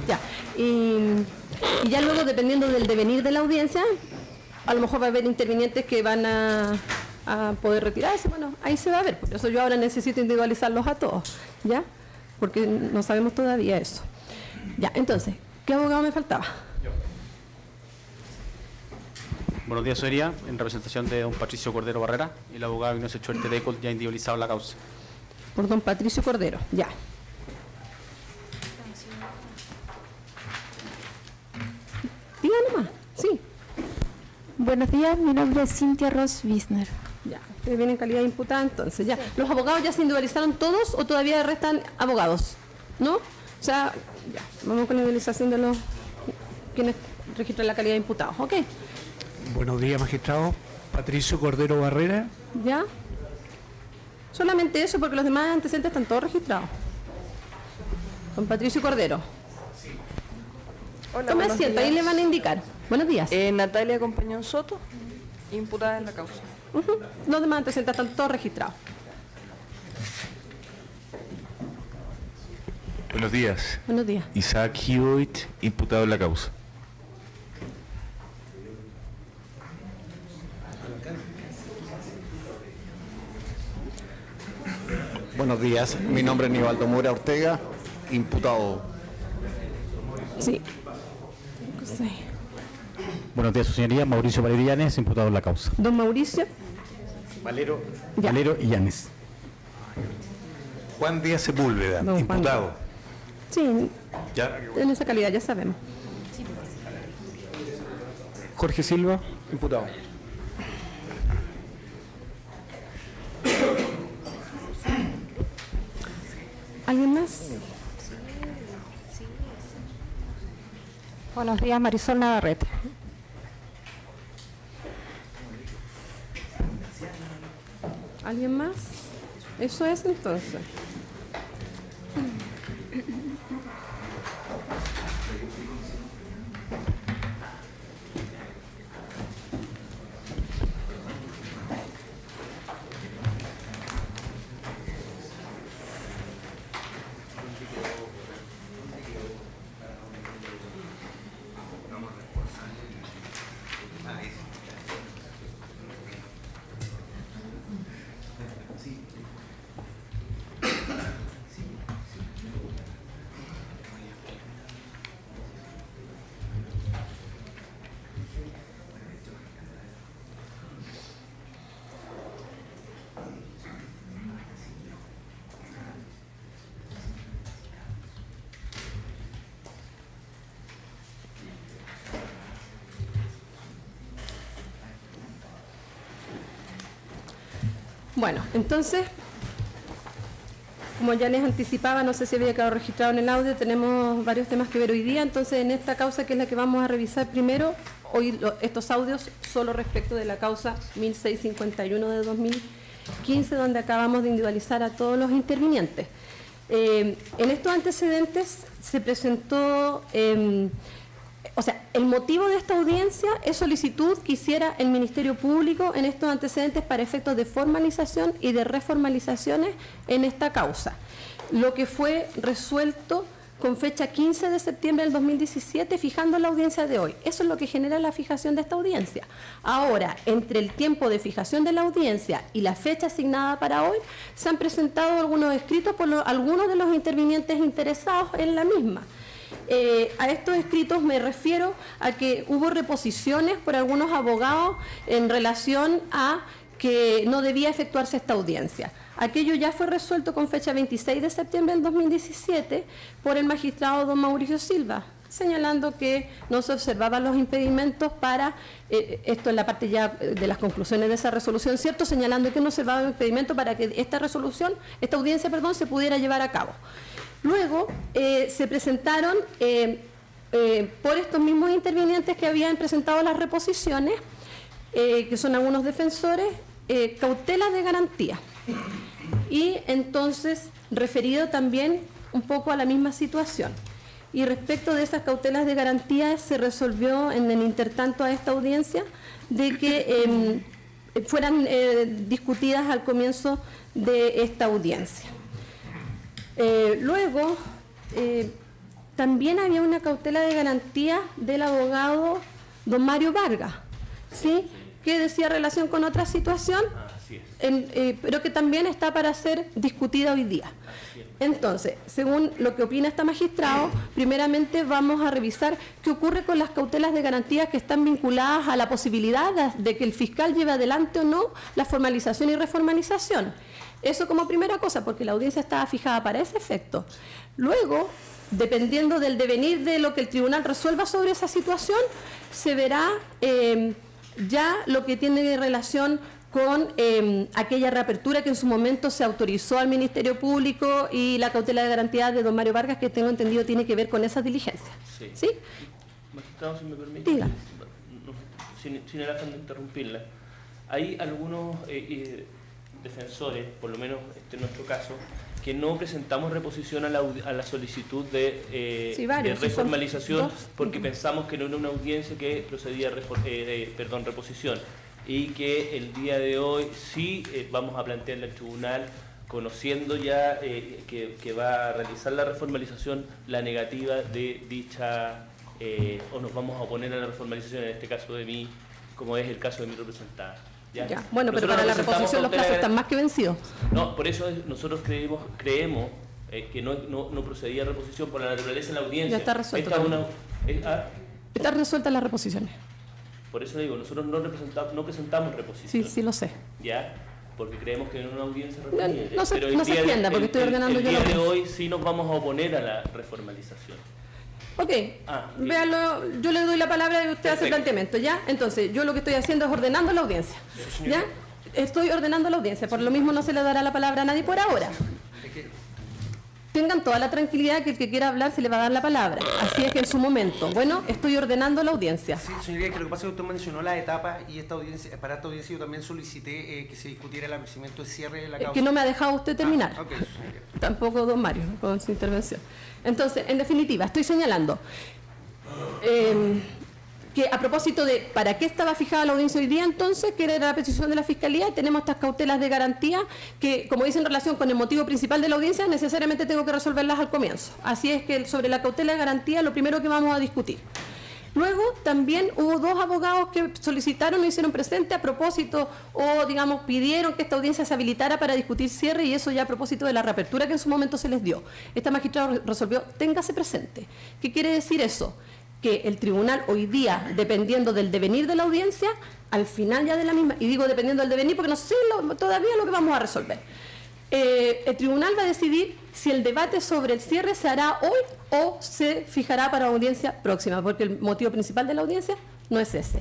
Ya. Y ya luego, dependiendo del devenir de la audiencia, a lo mejor va a haber intervinientes que van a poder retirarse. Bueno, ahí se va a ver. Por eso yo ahora necesito individualizarlos a todos, ¿ya? Porque no sabemos todavía eso. Ya, entonces, ¿qué abogado me faltaba? Buenos días, señoría. En representación de don Patricio Cordero Barrera, el abogado Ignacio Chuerte de Ecol ya ha individualizado la causa. Por don Patricio Cordero, ya. Diga nomás, sí. Buenos días, mi nombre es Cintia Ross Wisner. Ya, ustedes vienen en calidad de imputada, entonces, ya. ¿Los abogados ya se individualizaron todos o todavía restan abogados? ¿No? O sea, ya, vamos con la individualización de los quienes registran la calidad de imputados, ¿ok? Buenos días, magistrado. Patricio Cordero Barrera. ¿Ya? Solamente eso, porque los demás antecedentes están todos registrados. Don Patricio Cordero. Hola, Tome buenos asiento, ahí días. le van a indicar. Buenos días. Natalia Compañón Soto, imputada en la causa. Los demás antecedentes están todos registrados. Buenos días. Buenos días. Isaac Hewitt, imputado en la causa. Buenos días, mi nombre es Nivaldo Mora Ortega, imputado. Sí. Sí. Buenos días, su señoría. Mauricio Valero Illanes, imputado en la causa. Don Mauricio. Valero. Ya. Valero Illanes. Juan Díaz Sepúlveda, Don Juan. imputado. Sí, ¿Ya? en esa calidad ya sabemos. Jorge Silva, imputado. ¿Alguien más? Buenos días, Marisol Navarrete. ¿Alguien más? Eso es entonces. Bueno, entonces, como ya les anticipaba, no sé si había quedado registrado en el audio, tenemos varios temas que ver hoy día. Entonces, en esta causa, que es la que vamos a revisar primero, hoy estos audios solo respecto de la causa 1651 de 2015, donde acabamos de individualizar a todos los intervinientes. En estos antecedentes se presentó, o sea, el motivo de esta audiencia es solicitud que hiciera el Ministerio Público en estos antecedentes para efectos de formalización y de reformalizaciones en esta causa, lo que fue resuelto con fecha 15 de septiembre del 2017, fijando la audiencia de hoy. Eso es lo que genera la fijación de esta audiencia. Ahora, entre el tiempo de fijación de la audiencia y la fecha asignada para hoy, se han presentado algunos escritos por algunos de los intervinientes interesados en la misma. A estos escritos me refiero a que hubo reposiciones por algunos abogados en relación a que no debía efectuarse esta audiencia. Aquello ya fue resuelto con fecha 26 de septiembre del 2017 por el magistrado don Mauricio Silva, señalando que no se observaban los impedimentos para, esto en la parte ya de las conclusiones de esa resolución, ¿cierto? Señalando que no se observaba impedimento para que esta audiencia, se pudiera llevar a cabo. Luego se presentaron por estos mismos intervinientes que habían presentado las reposiciones, que son algunos defensores, cautelas de garantía. Y entonces, referido también un poco a la misma situación. Y respecto de esas cautelas de garantía, se resolvió en el intertanto a esta audiencia de que fueran discutidas al comienzo de esta audiencia. Luego, también había una cautela de garantía del abogado don Mario Vargas, ¿sí? Que decía relación con otra situación, pero que también está para ser discutida hoy día. Entonces, según lo que opina este magistrado, primeramente vamos a revisar qué ocurre con las cautelas de garantías que están vinculadas a la posibilidad de que el fiscal lleve adelante o no la formalización y reformalización. Eso como primera cosa, porque la audiencia estaba fijada para ese efecto. Luego, dependiendo del devenir de lo que el tribunal resuelva sobre esa situación, se verá ya lo que tiene relación con aquella reapertura que en su momento se autorizó al Ministerio Público y la cautela de garantía de don Mario Vargas, que tengo entendido tiene que ver con esa diligencia. Sí. ¿Sí? Magistrado, si me permite, Diga. sin el afán de interrumpirla, hay algunos defensores, por lo menos en nuestro caso, que no presentamos reposición a la solicitud de reformalización porque pensamos que no era una audiencia que procedía reposición, y que el día de hoy sí vamos a plantearle al tribunal, conociendo ya que va a realizar la reformalización, la negativa de dicha, o nos vamos a oponer a la reformalización, en este caso de mí, como es el caso de mi representada. ¿Ya? Ya. Bueno, pero Nosotros para la representamos reposición los plazos están más que vencidos. No, por eso nosotros creemos que no procedía a reposición por la naturaleza de la audiencia. Ya está resuelto. Están resueltas las reposiciones. Por eso digo, nosotros no presentamos reposición. Sí, lo sé. ¿Ya? Porque creemos que en una audiencia No se extienda, porque estoy ordenando yo la El día de audiencia. hoy sí nos vamos a oponer a la reformalización. Ok, Bien. véalo, yo le doy la palabra y usted hace el planteamiento, ¿ya? Entonces, yo lo que estoy haciendo es ordenando la audiencia, ¿ya? Estoy ordenando la audiencia, por lo mismo no se le dará la palabra a nadie por ahora. Tengan toda la tranquilidad que el que quiera hablar se le va a dar la palabra, así es que en su momento. Bueno, estoy ordenando la audiencia. Sí, señoría, que lo que pasa es que usted mencionó la etapa y para esta audiencia yo también solicité que se discutiera el apercibimiento de cierre de la causa. Que no me ha dejado usted terminar. Ok, señoría. Tampoco don Mario, con su intervención. Entonces, en definitiva, estoy señalando que a propósito de para qué estaba fijada la audiencia hoy día, entonces, que era la petición de la Fiscalía, tenemos estas cautelas de garantía que, como dice en relación con el motivo principal de la audiencia, necesariamente tengo que resolverlas al comienzo. Así es que sobre la cautela de garantía, lo primero que vamos a discutir. Luego también hubo dos abogados que solicitaron o hicieron presente a propósito o, digamos, pidieron que esta audiencia se habilitara para discutir cierre, y eso ya a propósito de la reapertura que en su momento se les dio. Esta magistrada resolvió, téngase presente. ¿Qué quiere decir eso? Que el tribunal hoy día, dependiendo del devenir de la audiencia, al final ya de la misma, y digo dependiendo del devenir porque no sé todavía lo que vamos a resolver, el tribunal va a decidir si el debate sobre el cierre se hará hoy o se fijará para audiencia próxima, porque el motivo principal de la audiencia no es ese.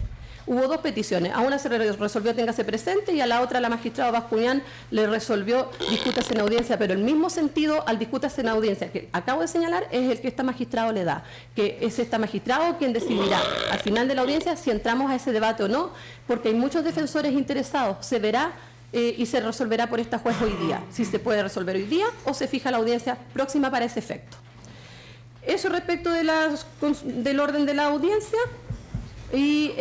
Hubo dos peticiones, a una se resolvió téngase presente y a la otra la magistrada Bascuñán le resolvió discútase en audiencia, pero el mismo sentido al discútase en audiencia que acabo de señalar es el que este magistrado le da, que es este magistrado quien decidirá al final de la audiencia si entramos a ese debate o no, porque hay muchos defensores interesados, se verá y se resolverá por esta juez hoy día, si se puede resolver hoy día o se fija la audiencia próxima para ese efecto. Eso respecto de del orden de la audiencia. Y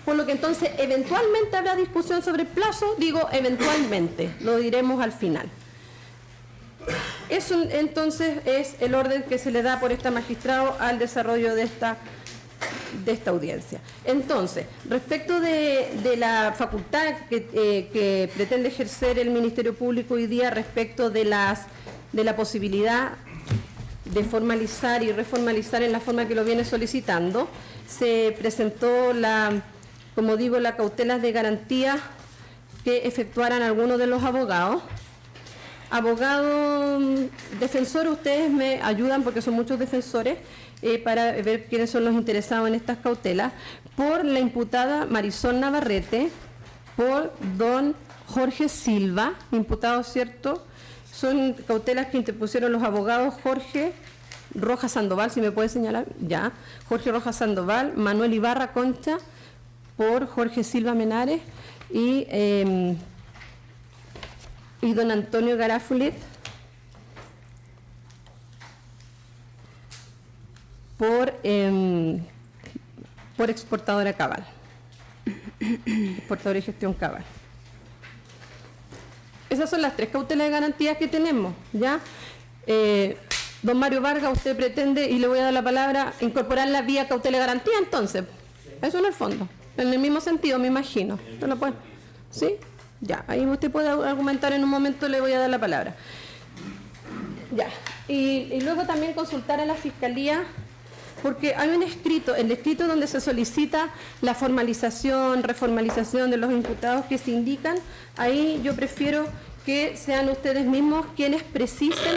por lo que entonces eventualmente habrá discusión sobre el plazo, digo eventualmente, lo diremos al final. Eso entonces es el orden que se le da por este magistrado al desarrollo de esta audiencia. Entonces, respecto de la facultad que pretende ejercer el Ministerio Público hoy día respecto de la posibilidad de formalizar y reformalizar en la forma que lo viene solicitando, se presentó como digo, la cautelas de garantía que efectuaran algunos de los abogados. Abogados defensores, ustedes me ayudan porque son muchos defensores para ver quiénes son los interesados en estas cautelas. Por la imputada Marisol Navarrete, por don Jorge Silva, imputado, ¿cierto? Son cautelas que interpusieron los abogados Jorge Rojas Sandoval, si me puede señalar, ya. Jorge Rojas Sandoval, Manuel Ibarra Concha, por Jorge Silva Menares y don Antonio Garafulet por Exportadora Cabal, Exportadora y Gestión Cabal. Esas son las tres cautelas de garantías que tenemos, ¿ya? Don Mario Vargas, usted pretende, y le voy a dar la palabra, incorporar la vía cautela y garantía, entonces. Eso en el fondo. En el mismo sentido, me imagino. ¿Usted lo puede? ¿Sí? Ya, ahí usted puede argumentar en un momento, le voy a dar la palabra. Ya. Y luego también consultar a la Fiscalía, porque hay un escrito, el escrito donde se solicita la formalización, reformalización de los imputados que se indican. Ahí yo prefiero que sean ustedes mismos quienes precisen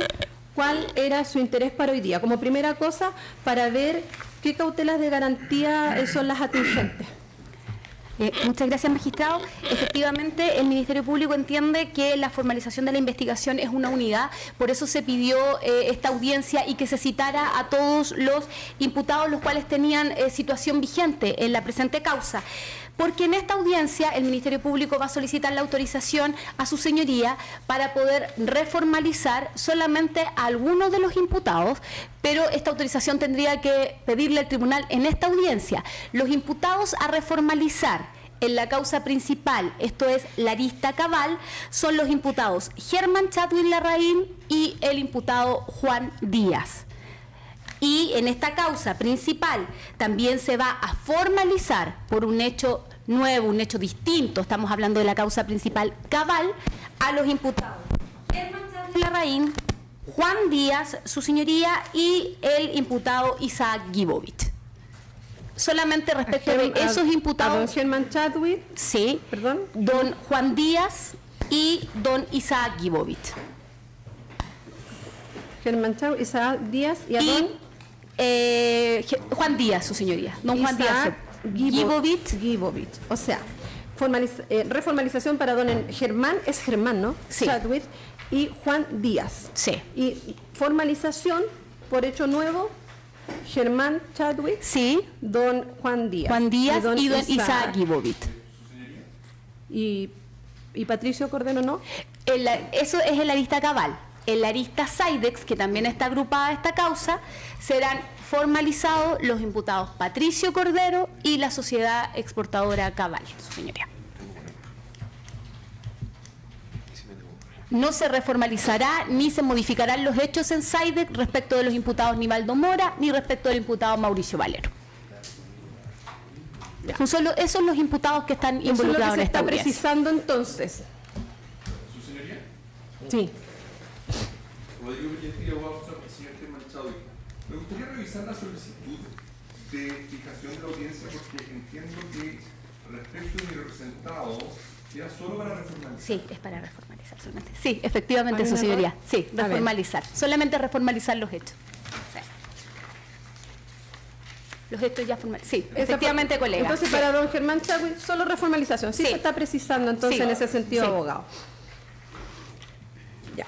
cuál era su interés para hoy día, como primera cosa, para ver qué cautelas de garantía son las atingentes. Muchas gracias, magistrado. Efectivamente, el Ministerio Público entiende que la formalización de la investigación es una unidad, por eso se pidió esta audiencia y que se citara a todos los imputados los cuales tenían situación vigente en la presente causa. Porque en esta audiencia el Ministerio Público va a solicitar la autorización a su señoría para poder reformalizar solamente a algunos de los imputados, pero esta autorización tendría que pedirle al tribunal en esta audiencia. Los imputados a reformalizar en la causa principal, esto es la arista Cabal, son los imputados Germán Chadwick Larraín y el imputado Juan Díaz. Y en esta causa principal también se va a formalizar por un hecho nuevo, un hecho distinto, estamos hablando de la causa principal Cabal, a los imputados Germán Chadwick Larraín, Juan Díaz, su señoría, y el imputado Isaac Gibovich. Solamente respecto de esos imputados... ¿A don Germán Chadwick? Sí. ¿Perdón? Don Juan Díaz y don Isaac Gibovich. Germán Chadwick, Isaac Díaz y a don... Juan Díaz, su señoría. Don Juan Isaac Díaz Gibovich. O sea, reformalización para don Germán, es Germán, ¿no? Sí. Chadwick y Juan Díaz. Sí. Y formalización por hecho nuevo, Germán Chadwick. Sí. Don Juan Díaz. Juan Díaz y don Isaac Gibovich. Y Patricio Cordero, ¿no? Eso es en la arista Cabal. En la arista Sidex, que también está agrupada a esta causa, serán formalizados los imputados Patricio Cordero y la sociedad exportadora Cabal, su señoría. No se reformalizará ni se modificarán los hechos en Sidex respecto de los imputados Nivaldo Mora ni respecto del imputado Mauricio Valero. Esos son los imputados que están involucrados en esta audiencia. ¿Está precisando entonces? ¿Su señoría? Sí. Rodrigo Villantil, abogado señor Germán Chadwick. Me gustaría revisar la solicitud de fijación de la audiencia porque entiendo que respecto de mi representado queda solo para reformalizar. Sí, es para reformalizar solamente. Sí, efectivamente, su señoría. Sí, reformalizar. Solamente reformalizar los hechos. Sí. Los hechos ya formalizados. Sí, efectivamente, colega. Entonces, sí. para don Germán Chadwick, solo reformalización. Sí, se está precisando entonces en ese sentido, abogado. Ya.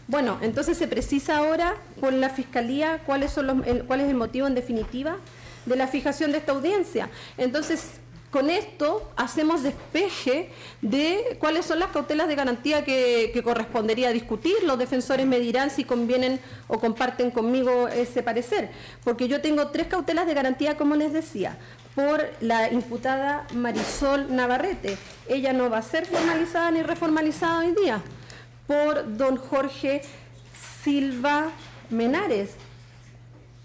Bueno, entonces se precisa ahora por la Fiscalía cuál es el motivo en definitiva de la fijación de esta audiencia. Entonces, con esto hacemos despeje de cuáles son las cautelas de garantía que correspondería discutir. Los defensores me dirán si convienen o comparten conmigo ese parecer. Porque yo tengo 3 cautelas de garantía, como les decía, por la imputada Marisol Navarrete. Ella no va a ser formalizada ni reformalizada hoy día. Por don Jorge Silva Menares.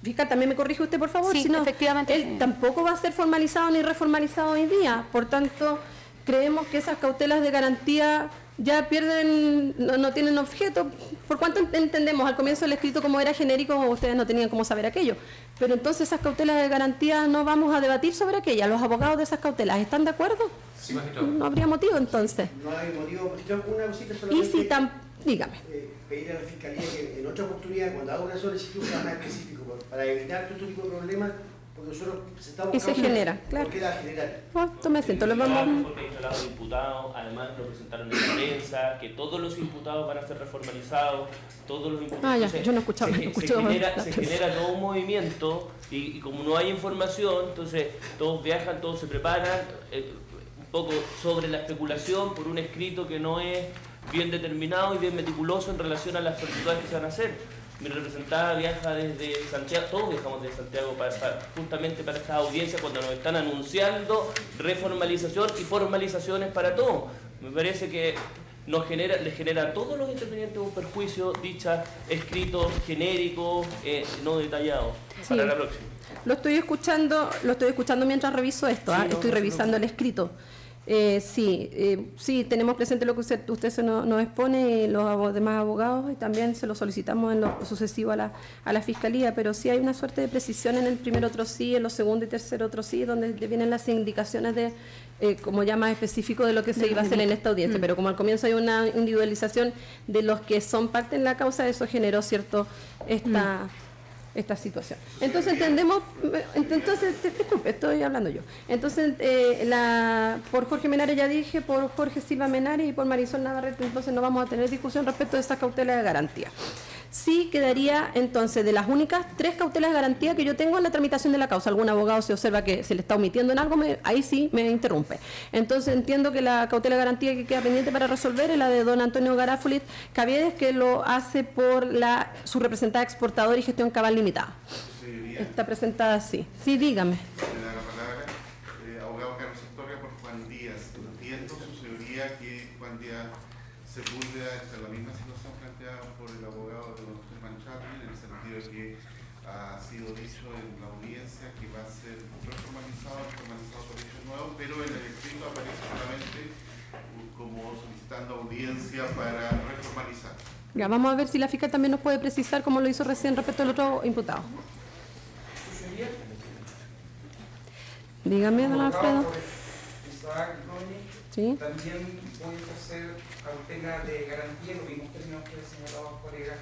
Fiscal, también me corrige usted, por favor. Sí, si no, efectivamente. Él tampoco va a ser formalizado ni reformalizado hoy día. Por tanto, creemos que esas cautelas de garantía ya pierden, no tienen objeto. Por cuanto entendemos, al comienzo del escrito como era genérico, ustedes no tenían cómo saber aquello. Pero entonces esas cautelas de garantía no vamos a debatir sobre aquellas. Los abogados de esas cautelas, ¿están de acuerdo? Sí, magistrado. No habría motivo entonces. No hay motivo, magistrado. Una cosita solamente. Y si dígame. Pedir a la Fiscalía que en otra oportunidad, cuando haga una solicitud, sea más específico, para evitar todo este tipo de problemas, porque nosotros presentamos... Y se genera, claro. Queda general. Tome asiento, lo vamos... Porque hay hablado de imputados, además lo presentaron en la prensa, que todos los imputados van a ser reformalizados, todos los imputados... Ah, ya, entonces, yo no escuchaba, se genera todo un movimiento y como no hay información, entonces todos viajan, todos se preparan, un poco sobre la especulación por un escrito que no es bien determinado y bien meticuloso en relación a las solicitudes que se van a hacer. Mi representada viaja desde Santiago, todos viajamos desde Santiago justamente para esta audiencia cuando nos están anunciando reformalización y formalizaciones para todo. Me parece que le genera a todos los intervinientes un perjuicio, dicha escrito genérico, no detallado. Sí. Para la próxima. Lo estoy escuchando mientras reviso esto. Sí, estoy revisando el escrito. Sí, tenemos presente lo que usted se nos expone, los demás abogados, y también se lo solicitamos en lo sucesivo a la Fiscalía, pero sí hay una suerte de precisión en el primer otro sí, en los segundo y tercer otro sí, donde vienen las indicaciones de, como ya más específico de lo que se iba a hacer en esta audiencia, pero como al comienzo hay una individualización de los que son parte en la causa, eso generó esta situación. Entonces entendemos, disculpe, estoy hablando yo. Entonces, por Jorge Menares ya dije, por Jorge Silva Menares y por Marisol Navarrete, entonces no vamos a tener discusión respecto de esas cautelas de garantía. Sí quedaría entonces de las únicas 3 cautelas de garantía que yo tengo en la tramitación de la causa. Algún abogado se observa que se le está omitiendo en algo, ahí sí me interrumpe. Entonces entiendo que la cautela de garantía que queda pendiente para resolver es la de don Antonio Garáfulis Caviedes, que lo hace por su representada exportadora y gestión cabal limitada. Está presentada así. Sí, dígame. La palabra, abogado Carlos Astorga por Juan Díaz. Entiendo, su señoría, que Juan Díaz Sepúlveda está en la misma situación planteada por el abogado de don Germán Chaplin, en el sentido de que ha sido dicho en la audiencia que va a ser reformalizado por hechos nuevos, pero en el escrito aparece solamente como solicitando audiencia para reformalizar. Ya, vamos a ver si la fiscal también nos puede precisar, como lo hizo recién respecto al otro imputado. Dígame, don Alfredo. ¿Sí? También voy a hacer cautela de garantía, los mismos términos que he señalado a los colegas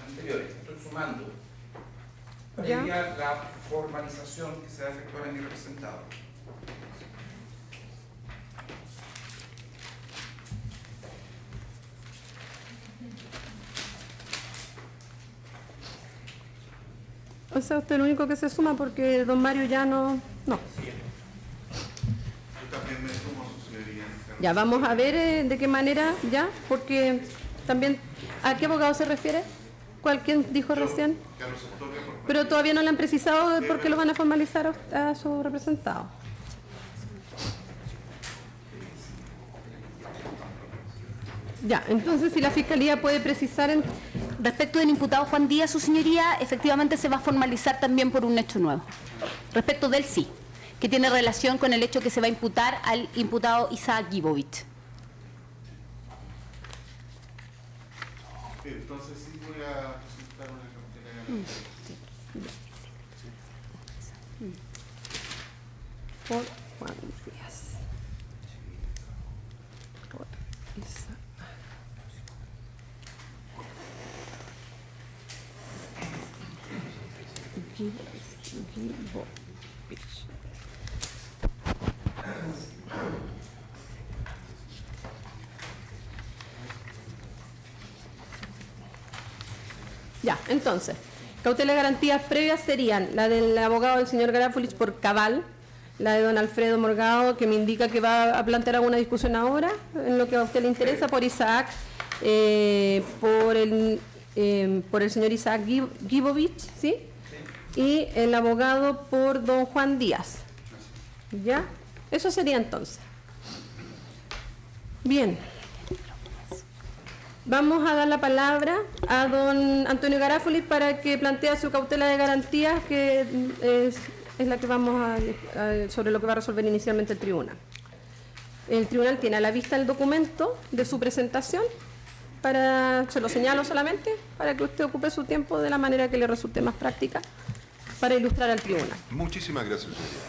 anteriores. Estoy sumando. Previa la formalización que se va a efectuar en mi representado. O sea, usted es el único que se suma porque don Mario ya no. Ya, vamos a ver de qué manera, ya, porque también, ¿a qué abogado se refiere? ¿Quién dijo recién? Pero todavía no le han precisado por qué lo van a formalizar a su representado. Ya, entonces si la Fiscalía puede precisar respecto del imputado Juan Díaz, su señoría, efectivamente se va a formalizar también por un hecho nuevo. Respecto del sí, que tiene relación con el hecho que se va a imputar al imputado Isaac Gibovich. Entonces sí voy a presentar una cautela de garantía. Por Juan Díaz. Por Isaac. Gibovich. Ya, entonces, cautela de garantías previas serían la del abogado del señor Garáfulis por cabal, la de don Alfredo Morgado, que me indica que va a plantear alguna discusión ahora, en lo que a usted le interesa, por Isaac, por el señor Isaac Gibovich, ¿sí? Y el abogado por don Juan Díaz. ¿Ya? Eso sería entonces. Bien. Vamos a dar la palabra a don Antonio Garáfulis para que plantee su cautela de garantías, que es la que vamos sobre lo que va a resolver inicialmente el tribunal. El tribunal tiene a la vista el documento de su presentación, se lo señalo solamente, para que usted ocupe su tiempo de la manera que le resulte más práctica para ilustrar al tribunal. Muchísimas gracias, señoría.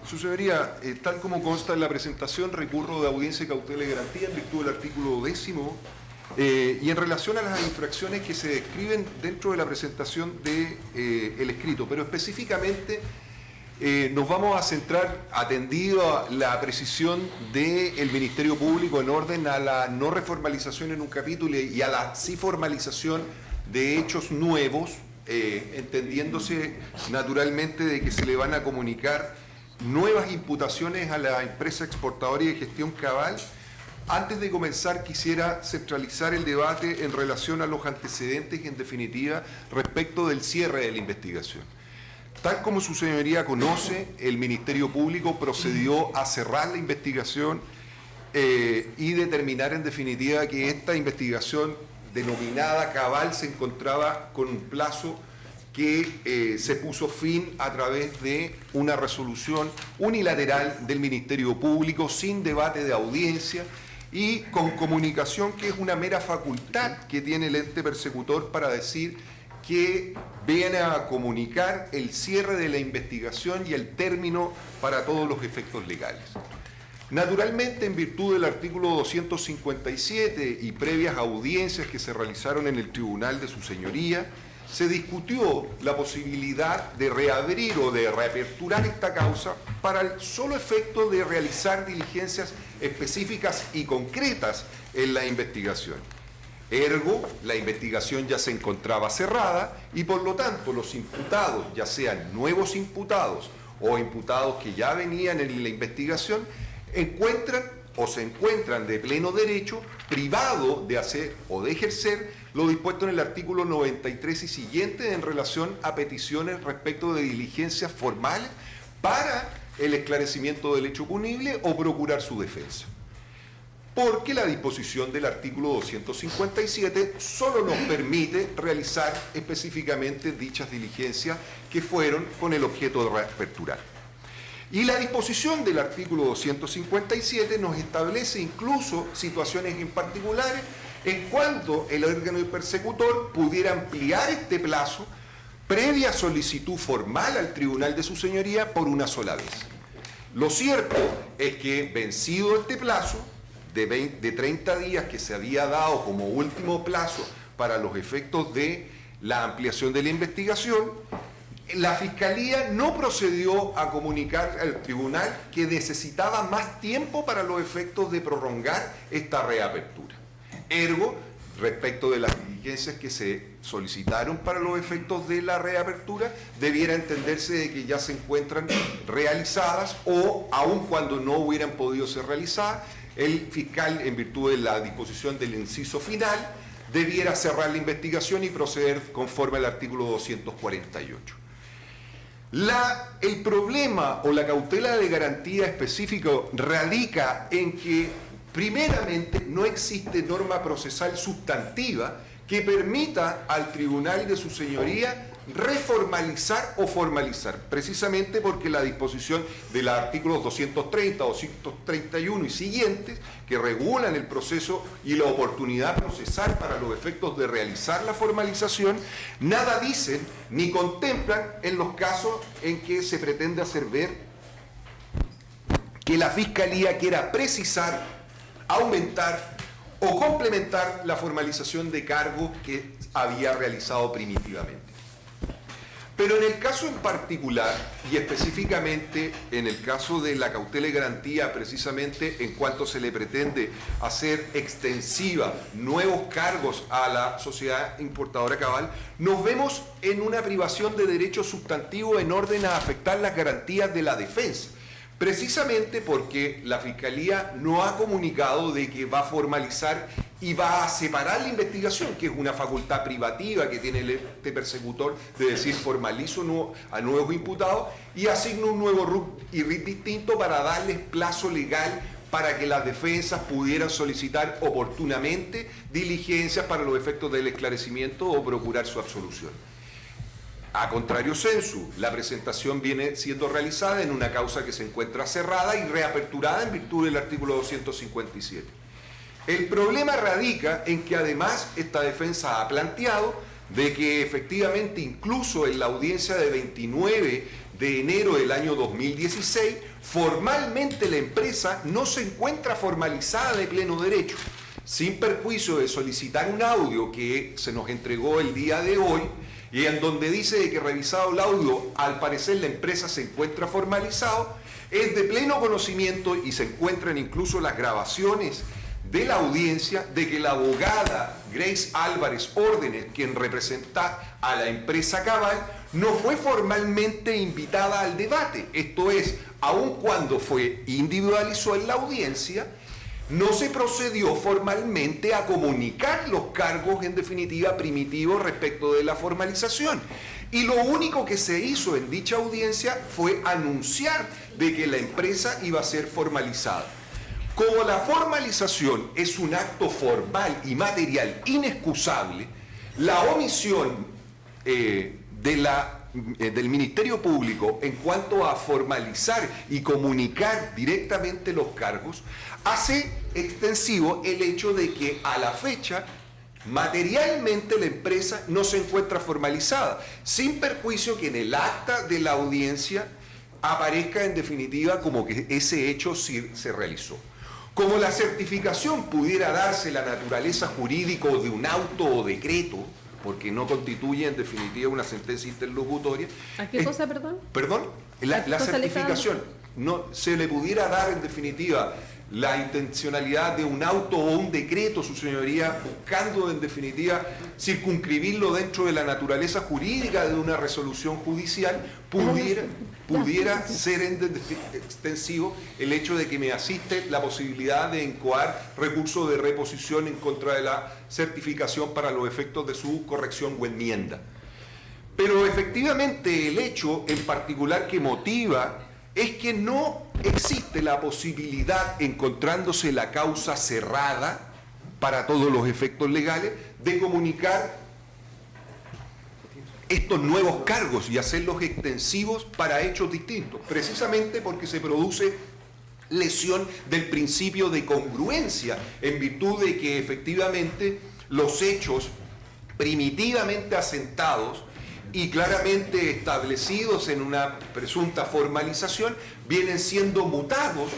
Su señoría, tal como consta en la presentación, recurro de audiencia y cautela de garantía en virtud del artículo 10º y en relación a las infracciones que se describen dentro de la presentación del escrito, pero específicamente nos vamos a centrar, atendido a la precisión del Ministerio Público en orden a la no reformalización en un capítulo y a la sí formalización de hechos nuevos, entendiéndose naturalmente de que se le van a comunicar nuevas imputaciones a la empresa exportadora y de gestión cabal. Antes de comenzar, quisiera centralizar el debate en relación a los antecedentes y, en definitiva, respecto del cierre de la investigación. Tal como su señoría conoce, el Ministerio Público procedió a cerrar la investigación y determinar en definitiva que esta investigación denominada cabal se encontraba con un plazo que se puso fin a través de una resolución unilateral del Ministerio Público sin debate de audiencia y con comunicación, que es una mera facultad que tiene el ente persecutor para decir que viene a comunicar el cierre de la investigación y el término para todos los efectos legales. Naturalmente, en virtud del artículo 257 y previas audiencias que se realizaron en el tribunal de su señoría, se discutió la posibilidad de reabrir o de reaperturar esta causa para el solo efecto de realizar diligencias específicas y concretas en la investigación. Ergo, la investigación ya se encontraba cerrada y por lo tanto los imputados, ya sean nuevos imputados o imputados que ya venían en la investigación, se encuentran de pleno derecho privado de hacer o de ejercer lo dispuesto en el artículo 93 y siguiente en relación a peticiones respecto de diligencias formales para el esclarecimiento del hecho punible o procurar su defensa. Porque la disposición del artículo 257 solo nos permite realizar específicamente dichas diligencias que fueron con el objeto de reaperturar. Y la disposición del artículo 257 nos establece incluso situaciones en particulares en cuanto el órgano persecutor pudiera ampliar este plazo previa solicitud formal al tribunal de su señoría por una sola vez. Lo cierto es que, vencido este plazo de 30 días que se había dado como último plazo para los efectos de la ampliación de la investigación, la Fiscalía no procedió a comunicar al tribunal que necesitaba más tiempo para los efectos de prolongar esta reapertura. Ergo, respecto de las diligencias que se solicitaron para los efectos de la reapertura, debiera entenderse de que ya se encuentran realizadas o, aun cuando no hubieran podido ser realizadas, el fiscal, en virtud de la disposición del inciso final, debiera cerrar la investigación y proceder conforme al artículo 248. El problema o la cautela de garantía específica radica en que, primeramente, no existe norma procesal sustantiva que permita al tribunal de su señoría reformalizar o formalizar, precisamente porque la disposición de los artículos 230, 231 y siguientes, que regulan el proceso y la oportunidad procesal para los efectos de realizar la formalización, nada dicen ni contemplan en los casos en que se pretende hacer ver que la Fiscalía quiera precisar, aumentar o complementar la formalización de cargos que había realizado primitivamente. Pero en el caso en particular, y específicamente en el caso de la cautela y garantía, precisamente en cuanto se le pretende hacer extensiva nuevos cargos a la sociedad importadora cabal, nos vemos en una privación de derecho sustantivo en orden a afectar las garantías de la defensa. Precisamente porque la Fiscalía no ha comunicado de que va a formalizar y va a separar la investigación, que es una facultad privativa que tiene el ente persecutor de decir formalizo a nuevos imputados y asigno un nuevo RIT distinto para darles plazo legal para que las defensas pudieran solicitar oportunamente diligencias para los efectos del esclarecimiento o procurar su absolución. A contrario sensu, la presentación viene siendo realizada en una causa que se encuentra cerrada y reaperturada en virtud del artículo 257. El problema radica en que además esta defensa ha planteado de que efectivamente incluso en la audiencia de 29 de enero del año 2016, formalmente la empresa no se encuentra formalizada de pleno derecho, sin perjuicio de solicitar un audio que se nos entregó el día de hoy, y en donde dice que revisado el audio, al parecer la empresa se encuentra formalizado, es de pleno conocimiento y se encuentran incluso las grabaciones de la audiencia de que la abogada Grace Álvarez Órdenes, quien representa a la empresa Cabal, no fue formalmente invitada al debate. Esto es, aun cuando individualizó en la audiencia, no se procedió formalmente a comunicar los cargos en definitiva primitivos respecto de la formalización. Y lo único que se hizo en dicha audiencia fue anunciar de que la empresa iba a ser formalizada. Como la formalización es un acto formal y material inexcusable, la omisión del Ministerio Público en cuanto a formalizar y comunicar directamente los cargos hace extensivo el hecho de que a la fecha materialmente la empresa no se encuentra formalizada, sin perjuicio que en el acta de la audiencia aparezca en definitiva como que ese hecho sí se realizó. Como la certificación pudiera darse la naturaleza jurídica de un auto o decreto, porque no constituye en definitiva una sentencia interlocutoria. ¿A qué cosa, perdón? Perdón, la certificación no se le pudiera dar en definitiva la intencionalidad de un auto o un decreto, su señoría, buscando en definitiva circunscribirlo dentro de la naturaleza jurídica de una resolución judicial, pudiera ser extensivo el hecho de que me asiste la posibilidad de incoar recursos de reposición en contra de la certificación para los efectos de su corrección o enmienda. Pero efectivamente el hecho en particular que motiva es que no existe la posibilidad, encontrándose la causa cerrada para todos los efectos legales, de comunicar estos nuevos cargos y hacerlos extensivos para hechos distintos, precisamente porque se produce lesión del principio de congruencia, en virtud de que efectivamente los hechos primitivamente asentados y claramente establecidos en una presunta formalización vienen siendo mutados,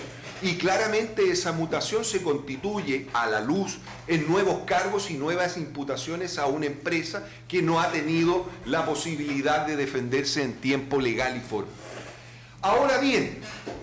y claramente esa mutación se constituye a la luz en nuevos cargos y nuevas imputaciones a una empresa que no ha tenido la posibilidad de defenderse en tiempo legal y formal. Ahora bien,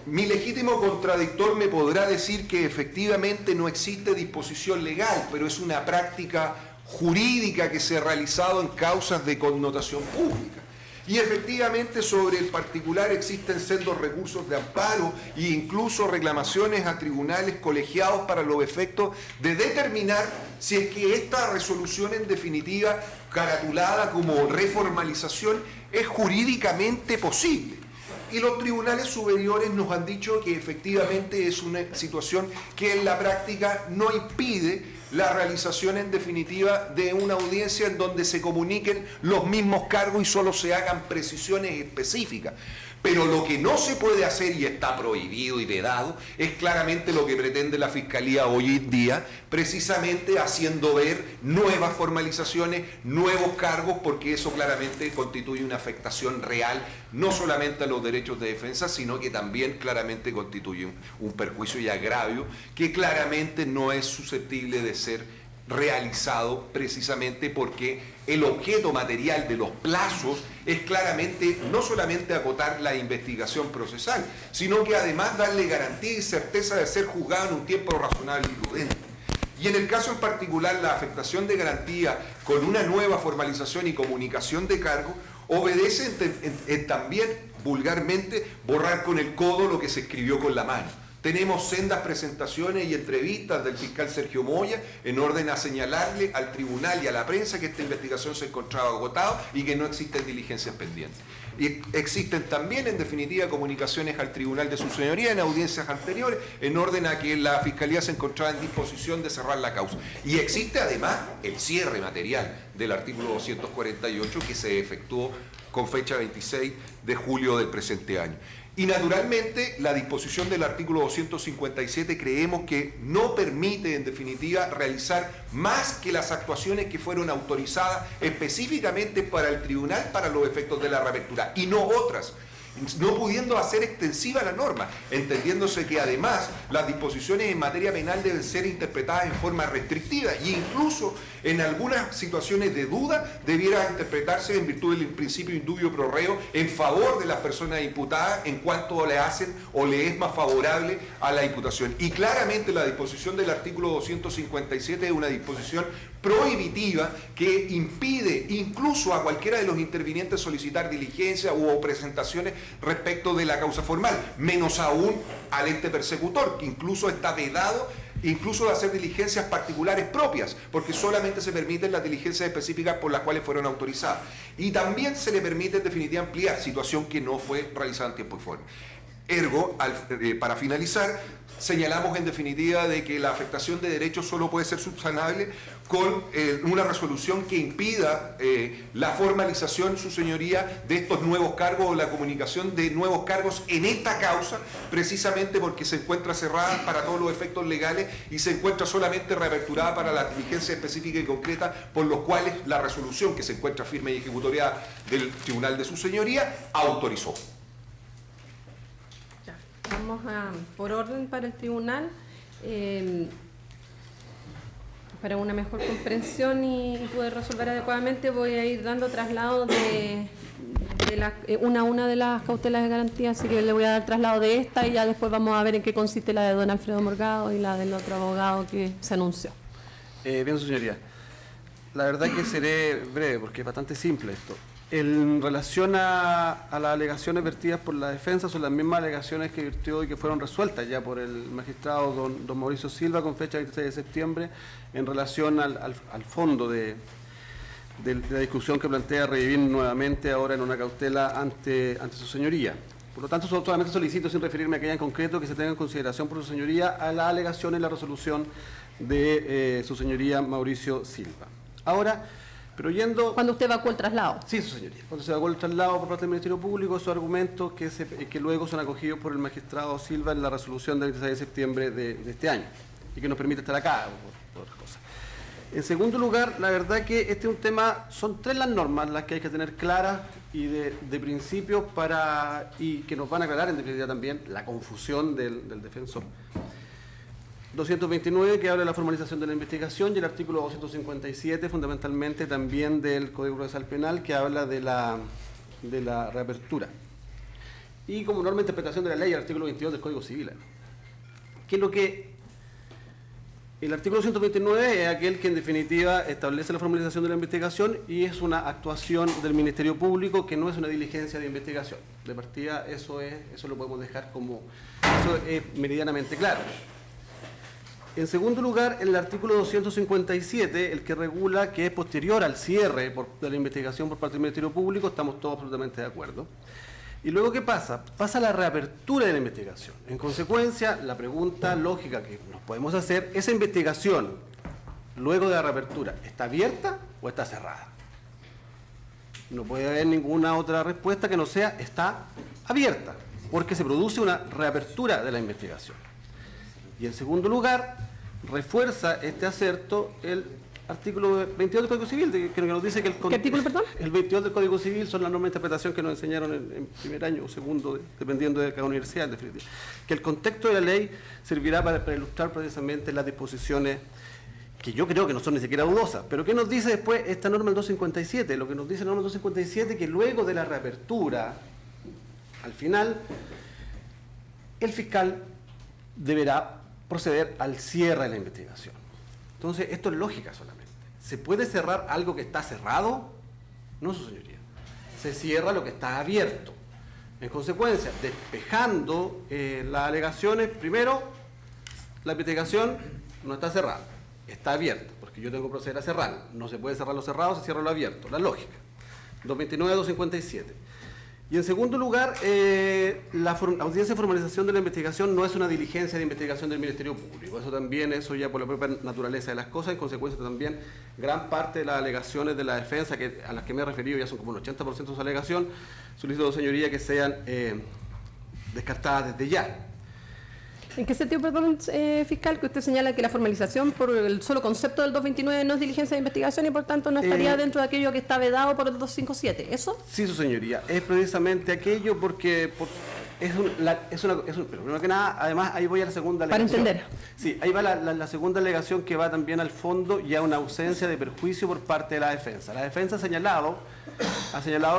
mi legítimo contradictor me podrá decir que efectivamente no existe disposición legal, pero es una práctica jurídica que se ha realizado en causas de connotación pública. Y efectivamente sobre el particular existen sendos recursos de amparo e incluso reclamaciones a tribunales colegiados para los efectos de determinar si es que esta resolución en definitiva, caratulada como reformalización, es jurídicamente posible. Y los tribunales superiores nos han dicho que efectivamente es una situación que en la práctica no impide la realización en definitiva de una audiencia en donde se comuniquen los mismos cargos y solo se hagan precisiones específicas. Pero lo que no se puede hacer y está prohibido y vedado es claramente lo que pretende la Fiscalía hoy en día, precisamente haciendo ver nuevas formalizaciones, nuevos cargos, porque eso claramente constituye una afectación real, no solamente a los derechos de defensa, sino que también claramente constituye un perjuicio y agravio que claramente no es susceptible de ser realizado, precisamente porque el objeto material de los plazos es claramente no solamente acotar la investigación procesal, sino que además darle garantía y certeza de ser juzgado en un tiempo razonable y prudente. Y en el caso en particular, la afectación de garantía con una nueva formalización y comunicación de cargo obedece en también vulgarmente borrar con el codo lo que se escribió con la mano. Tenemos sendas presentaciones y entrevistas del fiscal Sergio Moya en orden a señalarle al tribunal y a la prensa que esta investigación se encontraba agotada y que no existen diligencias pendientes. Y existen también, en definitiva, comunicaciones al tribunal de su señoría en audiencias anteriores en orden a que la Fiscalía se encontraba en disposición de cerrar la causa. Y existe además el cierre material del artículo 248 que se efectuó con fecha 26 de julio del presente año. Y naturalmente la disposición del artículo 257 creemos que no permite en definitiva realizar más que las actuaciones que fueron autorizadas específicamente para el tribunal para los efectos de la reapertura y no otras, no pudiendo hacer extensiva la norma, entendiéndose que además las disposiciones en materia penal deben ser interpretadas en forma restrictiva e incluso en algunas situaciones de duda debiera interpretarse en virtud del principio indubio pro reo en favor de las personas imputadas en cuanto le hacen o le es más favorable a la imputación. Y claramente la disposición del artículo 257 es una disposición prohibitiva que impide incluso a cualquiera de los intervinientes solicitar diligencia o presentaciones respecto de la causa formal, menos aún al ente persecutor, que incluso está vedado incluso de hacer diligencias particulares propias, porque solamente se permiten las diligencias específicas por las cuales fueron autorizadas. Y también se le permite en definitiva ampliar, situación que no fue realizada en tiempo y forma. Ergo, para finalizar, señalamos en definitiva de que la afectación de derechos solo puede ser subsanable con una resolución que impida la formalización, su señoría, de estos nuevos cargos o la comunicación de nuevos cargos en esta causa, precisamente porque se encuentra cerrada para todos los efectos legales y se encuentra solamente reaperturada para la diligencia específica y concreta por los cuales la resolución que se encuentra firme y ejecutoriada del Tribunal de su señoría autorizó. Vamos por orden para el tribunal, para una mejor comprensión y poder resolver adecuadamente. Voy a ir dando traslado de una a una de las cautelas de garantía, así que le voy a dar traslado de esta y ya después vamos a ver en qué consiste la de don Alfredo Morgado y la del otro abogado que se anunció. Bien, su señoría. La verdad que seré breve porque es bastante simple esto. En relación a las alegaciones vertidas por la defensa, son las mismas alegaciones que vertió y que fueron resueltas ya por el magistrado don Mauricio Silva con fecha 26 de septiembre en relación al fondo de la discusión que plantea revivir nuevamente ahora en una cautela ante su señoría. Por lo tanto, solamente solicito, sin referirme a aquella en concreto, que se tenga en consideración por su señoría a la alegación y la resolución de su señoría Mauricio Silva. Ahora, pero yendo... ¿Cuándo usted evacuó el traslado? Sí, su señoría. Cuando se evacuó el traslado por parte del Ministerio Público, esos argumentos que luego son acogidos por el magistrado Silva en la resolución del 26 de septiembre de este año y que nos permite estar acá, por otras cosas. En segundo lugar, la verdad que este es un tema, son 3 las normas las que hay que tener claras y de principios y que nos van a aclarar en definitiva también la confusión del defensor. 229, que habla de la formalización de la investigación, y el artículo 257, fundamentalmente también del Código Procesal Penal, que habla de la reapertura. Y como norma de interpretación de la ley, el artículo 22 del Código Civil. ¿Qué es lo que...? El artículo 229 es aquel que en definitiva establece la formalización de la investigación y es una actuación del Ministerio Público que no es una diligencia de investigación. De partida, eso lo podemos dejar como... Eso es meridianamente claro. En segundo lugar, el artículo 257, el que regula que es posterior al cierre de la investigación por parte del Ministerio Público, estamos todos absolutamente de acuerdo. Y luego, ¿qué pasa? Pasa la reapertura de la investigación. En consecuencia, la pregunta lógica que nos podemos hacer, ¿esa investigación, luego de la reapertura, está abierta o está cerrada? No puede haber ninguna otra respuesta que no sea está abierta, porque se produce una reapertura de la investigación. Y en segundo lugar, refuerza este acerto el artículo 22 del Código Civil, que nos dice que ¿Qué artículo, perdón? El 22 del Código Civil son las normas de interpretación que nos enseñaron en primer año o segundo, dependiendo de cada universidad, en definitiva. Que el contexto de la ley servirá para ilustrar precisamente las disposiciones que yo creo que no son ni siquiera dudosas. Pero ¿qué nos dice después esta norma del 257? Lo que nos dice la norma del 257 que luego de la reapertura, al final, el fiscal deberá proceder al cierre de la investigación. Entonces, esto es lógica solamente. ¿Se puede cerrar algo que está cerrado? No, su señoría. Se cierra lo que está abierto. En consecuencia, despejando las alegaciones, primero, la investigación no está cerrada, está abierta, porque yo tengo que proceder a cerrarlo. No se puede cerrar lo cerrado, se cierra lo abierto, la lógica. 229, 257. Y en segundo lugar, la audiencia de formalización de la investigación no es una diligencia de investigación del Ministerio Público. Eso ya por la propia naturaleza de las cosas, en consecuencia también gran parte de las alegaciones de la defensa, a las que me he referido ya son como un 80% de su alegación, solicito, señoría, que sean descartadas desde ya. ¿En qué sentido, perdón, fiscal, que usted señala que la formalización por el solo concepto del 229 no es diligencia de investigación y por tanto no estaría dentro de aquello que está vedado por el 257? ¿Eso? Sí, su señoría. Es precisamente aquello porque pero primero que nada, además, ahí voy a la segunda alegación. Para entender. Sí, ahí va la segunda alegación que va también al fondo y a una ausencia de perjuicio por parte de la defensa. La defensa ha señalado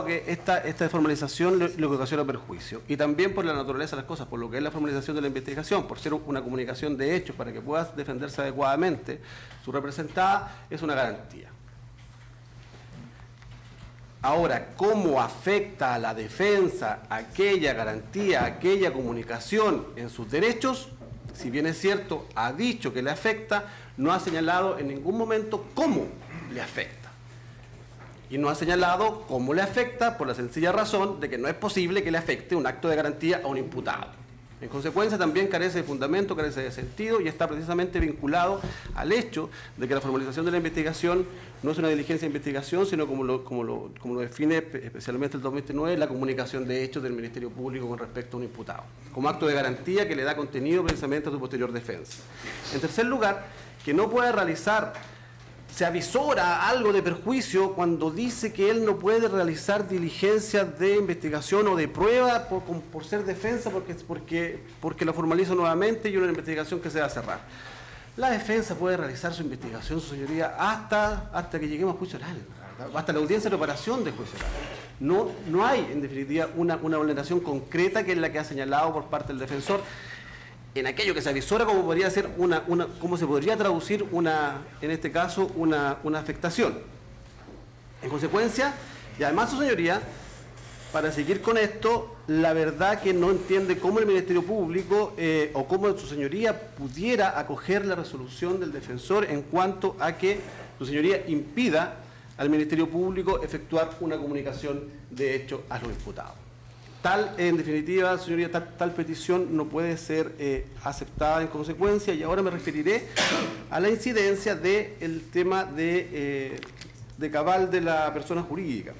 que esta formalización le ocasiona perjuicio. Y también por la naturaleza de las cosas, por lo que es la formalización de la investigación, por ser una comunicación de hechos para que pueda defenderse adecuadamente, su representada es una garantía. Ahora, ¿cómo afecta a la defensa aquella garantía, aquella comunicación en sus derechos? Si bien es cierto, ha dicho que le afecta, no ha señalado en ningún momento cómo le afecta. Y no ha señalado cómo le afecta por la sencilla razón de que no es posible que le afecte un acto de garantía a un imputado. En consecuencia, también carece de fundamento, carece de sentido y está precisamente vinculado al hecho de que la formalización de la investigación no es una diligencia de investigación, sino como lo define especialmente el 2009, la comunicación de hechos del Ministerio Público con respecto a un imputado, como acto de garantía que le da contenido precisamente a su posterior defensa. En tercer lugar, que no puede realizar, se avisora algo de perjuicio cuando dice que él no puede realizar diligencias de investigación o de prueba por ser defensa, porque la formaliza nuevamente y una investigación que se va a cerrar. La defensa puede realizar su investigación, su señoría, hasta que lleguemos a juicio oral, ¿verdad? Hasta la audiencia de operación de juicio oral. No hay, en definitiva, una vulneración concreta que es la que ha señalado por parte del defensor en aquello que se avisora, como podría ser cómo se podría traducir en este caso, una afectación. En consecuencia, y además su señoría, para seguir con esto, la verdad que no entiende cómo el Ministerio Público o cómo su señoría pudiera acoger la resolución del defensor en cuanto a que su señoría impida al Ministerio Público efectuar una comunicación de hecho a los imputados. En definitiva, señoría, tal petición no puede ser aceptada en consecuencia, y ahora me referiré a la incidencia del tema de cabal de la persona jurídica.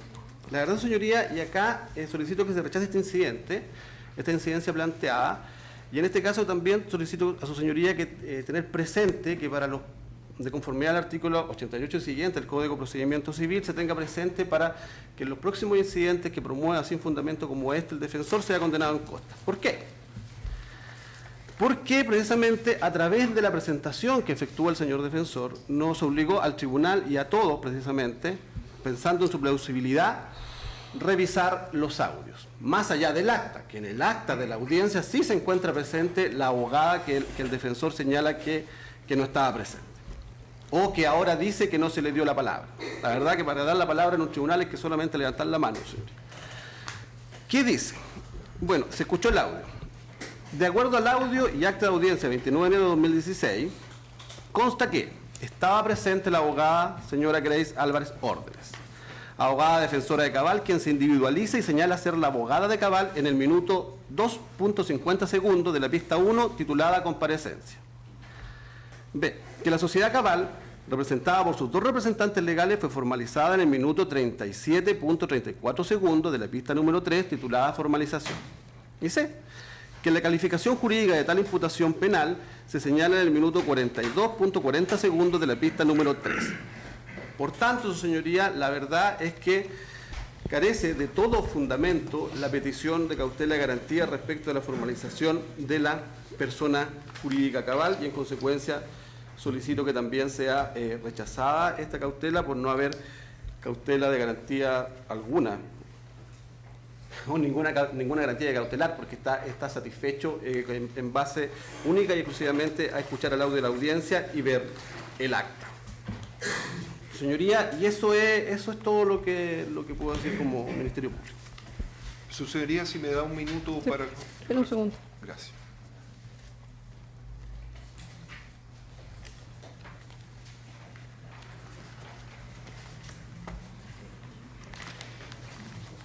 La verdad, señoría, y acá solicito que se rechace esta incidencia planteada, y en este caso también solicito a su señoría que tener presente que para los de conformidad al artículo 88 siguiente del Código de Procedimiento Civil se tenga presente para que en los próximos incidentes que promueva sin fundamento como el defensor sea condenado en costa. ¿Por qué? Porque precisamente a través de la presentación que efectúa el señor defensor nos obligó al tribunal y a todos precisamente, pensando en su plausibilidad, revisar los audios, más allá del acta, que en el acta de la audiencia sí se encuentra presente la abogada que el defensor señala que no estaba presente, o que ahora dice que no se le dio la palabra. La verdad que para dar la palabra en un tribunal es que solamente levantar la mano, señor. ¿Qué dice? Bueno, se escuchó el audio. De acuerdo al audio y acta de audiencia 29 de enero de 2016, consta que estaba presente la abogada señora Grace Álvarez Órdenes, abogada defensora de Cabal, quien se individualiza y señala ser la abogada de Cabal en el minuto 2.50 segundos de la pista 1 titulada Comparecencia. B. Que la sociedad Cabal, representada por sus dos representantes legales, fue formalizada en el minuto 37.34 segundos de la pista número 3 titulada Formalización. Y C. Que la calificación jurídica de tal imputación penal se señala en el minuto 42.40 segundos de la pista número 3. Por tanto, su señoría, la verdad es que carece de todo fundamento la petición de cautela de garantía respecto de la formalización de la persona jurídica Cabal, y en consecuencia solicito que también sea rechazada esta cautela por no haber cautela de garantía alguna, o ninguna garantía de cautelar, porque está satisfecho en base única y exclusivamente a escuchar el audio de la audiencia y ver el acta. Señoría, y eso es todo lo que puedo decir como Ministerio Público. Su señoría, si me da un minuto sí, para... Espera un segundo. Gracias.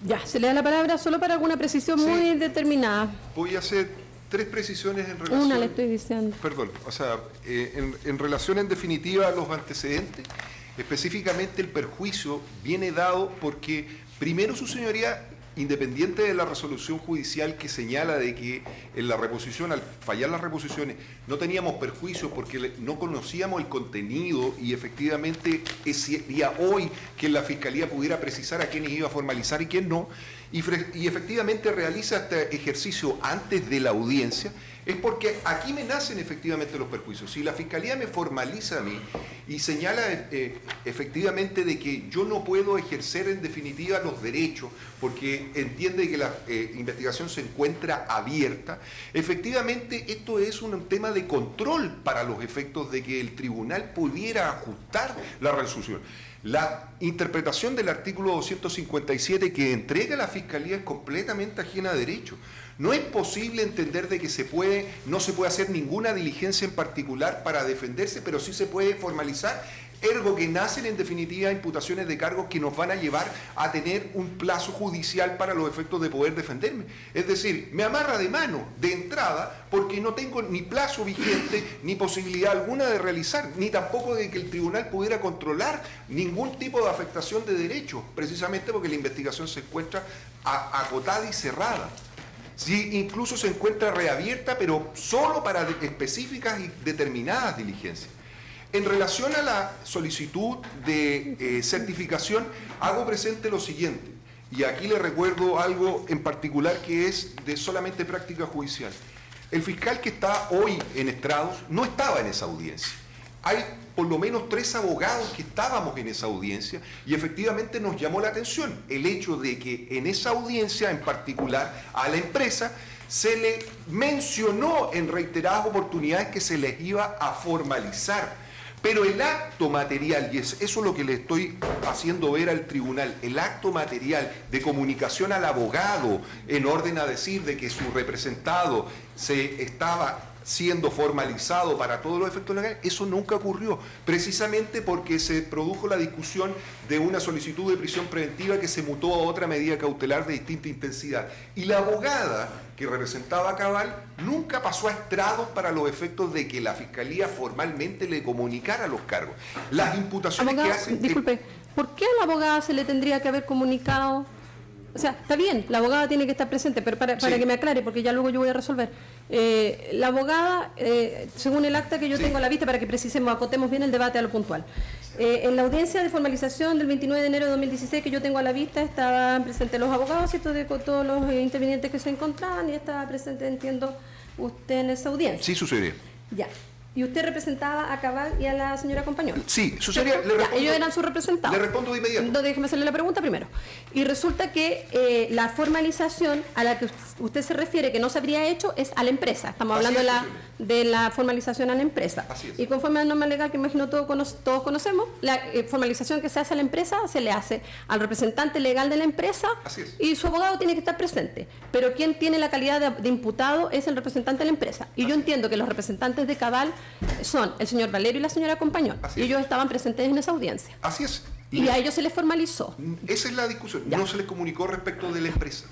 Ya, se le da la palabra solo para alguna precisión muy determinada. Voy a hacer 3 precisiones en relación... Una le estoy diciendo. Perdón, o sea, en relación en definitiva a los antecedentes, específicamente el perjuicio viene dado porque, primero, su señoría, independiente de la resolución judicial que señala de que en la reposición, al fallar las reposiciones, no teníamos perjuicio porque no conocíamos el contenido y efectivamente sería hoy que la Fiscalía pudiera precisar a quiénes iba a formalizar y quién no, y efectivamente realiza este ejercicio antes de la audiencia, es porque aquí me nacen efectivamente los perjuicios. Si la Fiscalía me formaliza a mí y señala efectivamente de que yo no puedo ejercer en definitiva los derechos porque entiende que la investigación se encuentra abierta, efectivamente esto es un tema de control para los efectos de que el tribunal pudiera ajustar la resolución. La interpretación del artículo 257 que entrega la Fiscalía es completamente ajena a derecho. No es posible entender de que no se puede hacer ninguna diligencia en particular para defenderse, pero sí se puede formalizar ergo que nacen en definitiva imputaciones de cargos que nos van a llevar a tener un plazo judicial para los efectos de poder defenderme. Es decir, me amarra de mano de entrada porque no tengo ni plazo vigente ni posibilidad alguna de realizar, ni tampoco de que el tribunal pudiera controlar ningún tipo de afectación de derechos, precisamente porque la investigación se encuentra acotada y cerrada. Sí, incluso se encuentra reabierta, pero solo para específicas y determinadas diligencias. En relación a la solicitud de certificación, hago presente lo siguiente, y aquí le recuerdo algo en particular que es de solamente práctica judicial. El fiscal que está hoy en estrados no estaba en esa audiencia. Hay por lo menos 3 abogados que estábamos en esa audiencia y efectivamente nos llamó la atención el hecho de que en esa audiencia en particular a la empresa se le mencionó en reiteradas oportunidades que se les iba a formalizar. Pero el acto material, y eso es lo que le estoy haciendo ver al tribunal, el acto material de comunicación al abogado en orden a decir de que su representado se estaba siendo formalizado para todos los efectos legales, eso nunca ocurrió, precisamente porque se produjo la discusión de una solicitud de prisión preventiva que se mutó a otra medida cautelar de distinta intensidad. Y la abogada que representaba a Cabal nunca pasó a estrados para los efectos de que la Fiscalía formalmente le comunicara los cargos. Las imputaciones abogado, que hacen... Disculpe, ¿por qué a la abogada se le tendría que haber comunicado? O sea, está bien, la abogada tiene que estar presente, pero para que me aclare, porque ya luego yo voy a resolver. La abogada, según el acta que yo tengo a la vista, para que precisemos, acotemos bien el debate a lo puntual. En la audiencia de formalización del 29 de enero de 2016 que yo tengo a la vista, estaban presentes los abogados, ¿cierto?, de todos los intervinientes que se encontraban, y estaba presente, entiendo, usted en esa audiencia. Sí, sucedió. Ya. ¿Y usted representaba a Cabal y a la señora Compañón? Sí, sucedía. Ellos eran sus representados. Le respondo de inmediato. No, déjeme hacerle la pregunta primero. Y resulta que la formalización a la que usted se refiere, que no se habría hecho, es a la empresa. Estamos hablando de la formalización a la empresa. Así es. Y conforme al norma legal que imagino todos conocemos, la formalización que se hace a la empresa se le hace al representante legal de la empresa. Así es. Y su abogado tiene que estar presente. Pero quien tiene la calidad de imputado es el representante de la empresa. Y yo entiendo que los representantes de Cabal son el señor Valerio y la señora Compañón. Y ellos estaban presentes en esa audiencia. Así es. Y a ellos se les formalizó. Esa es la discusión. No se les comunicó respecto de la empresa.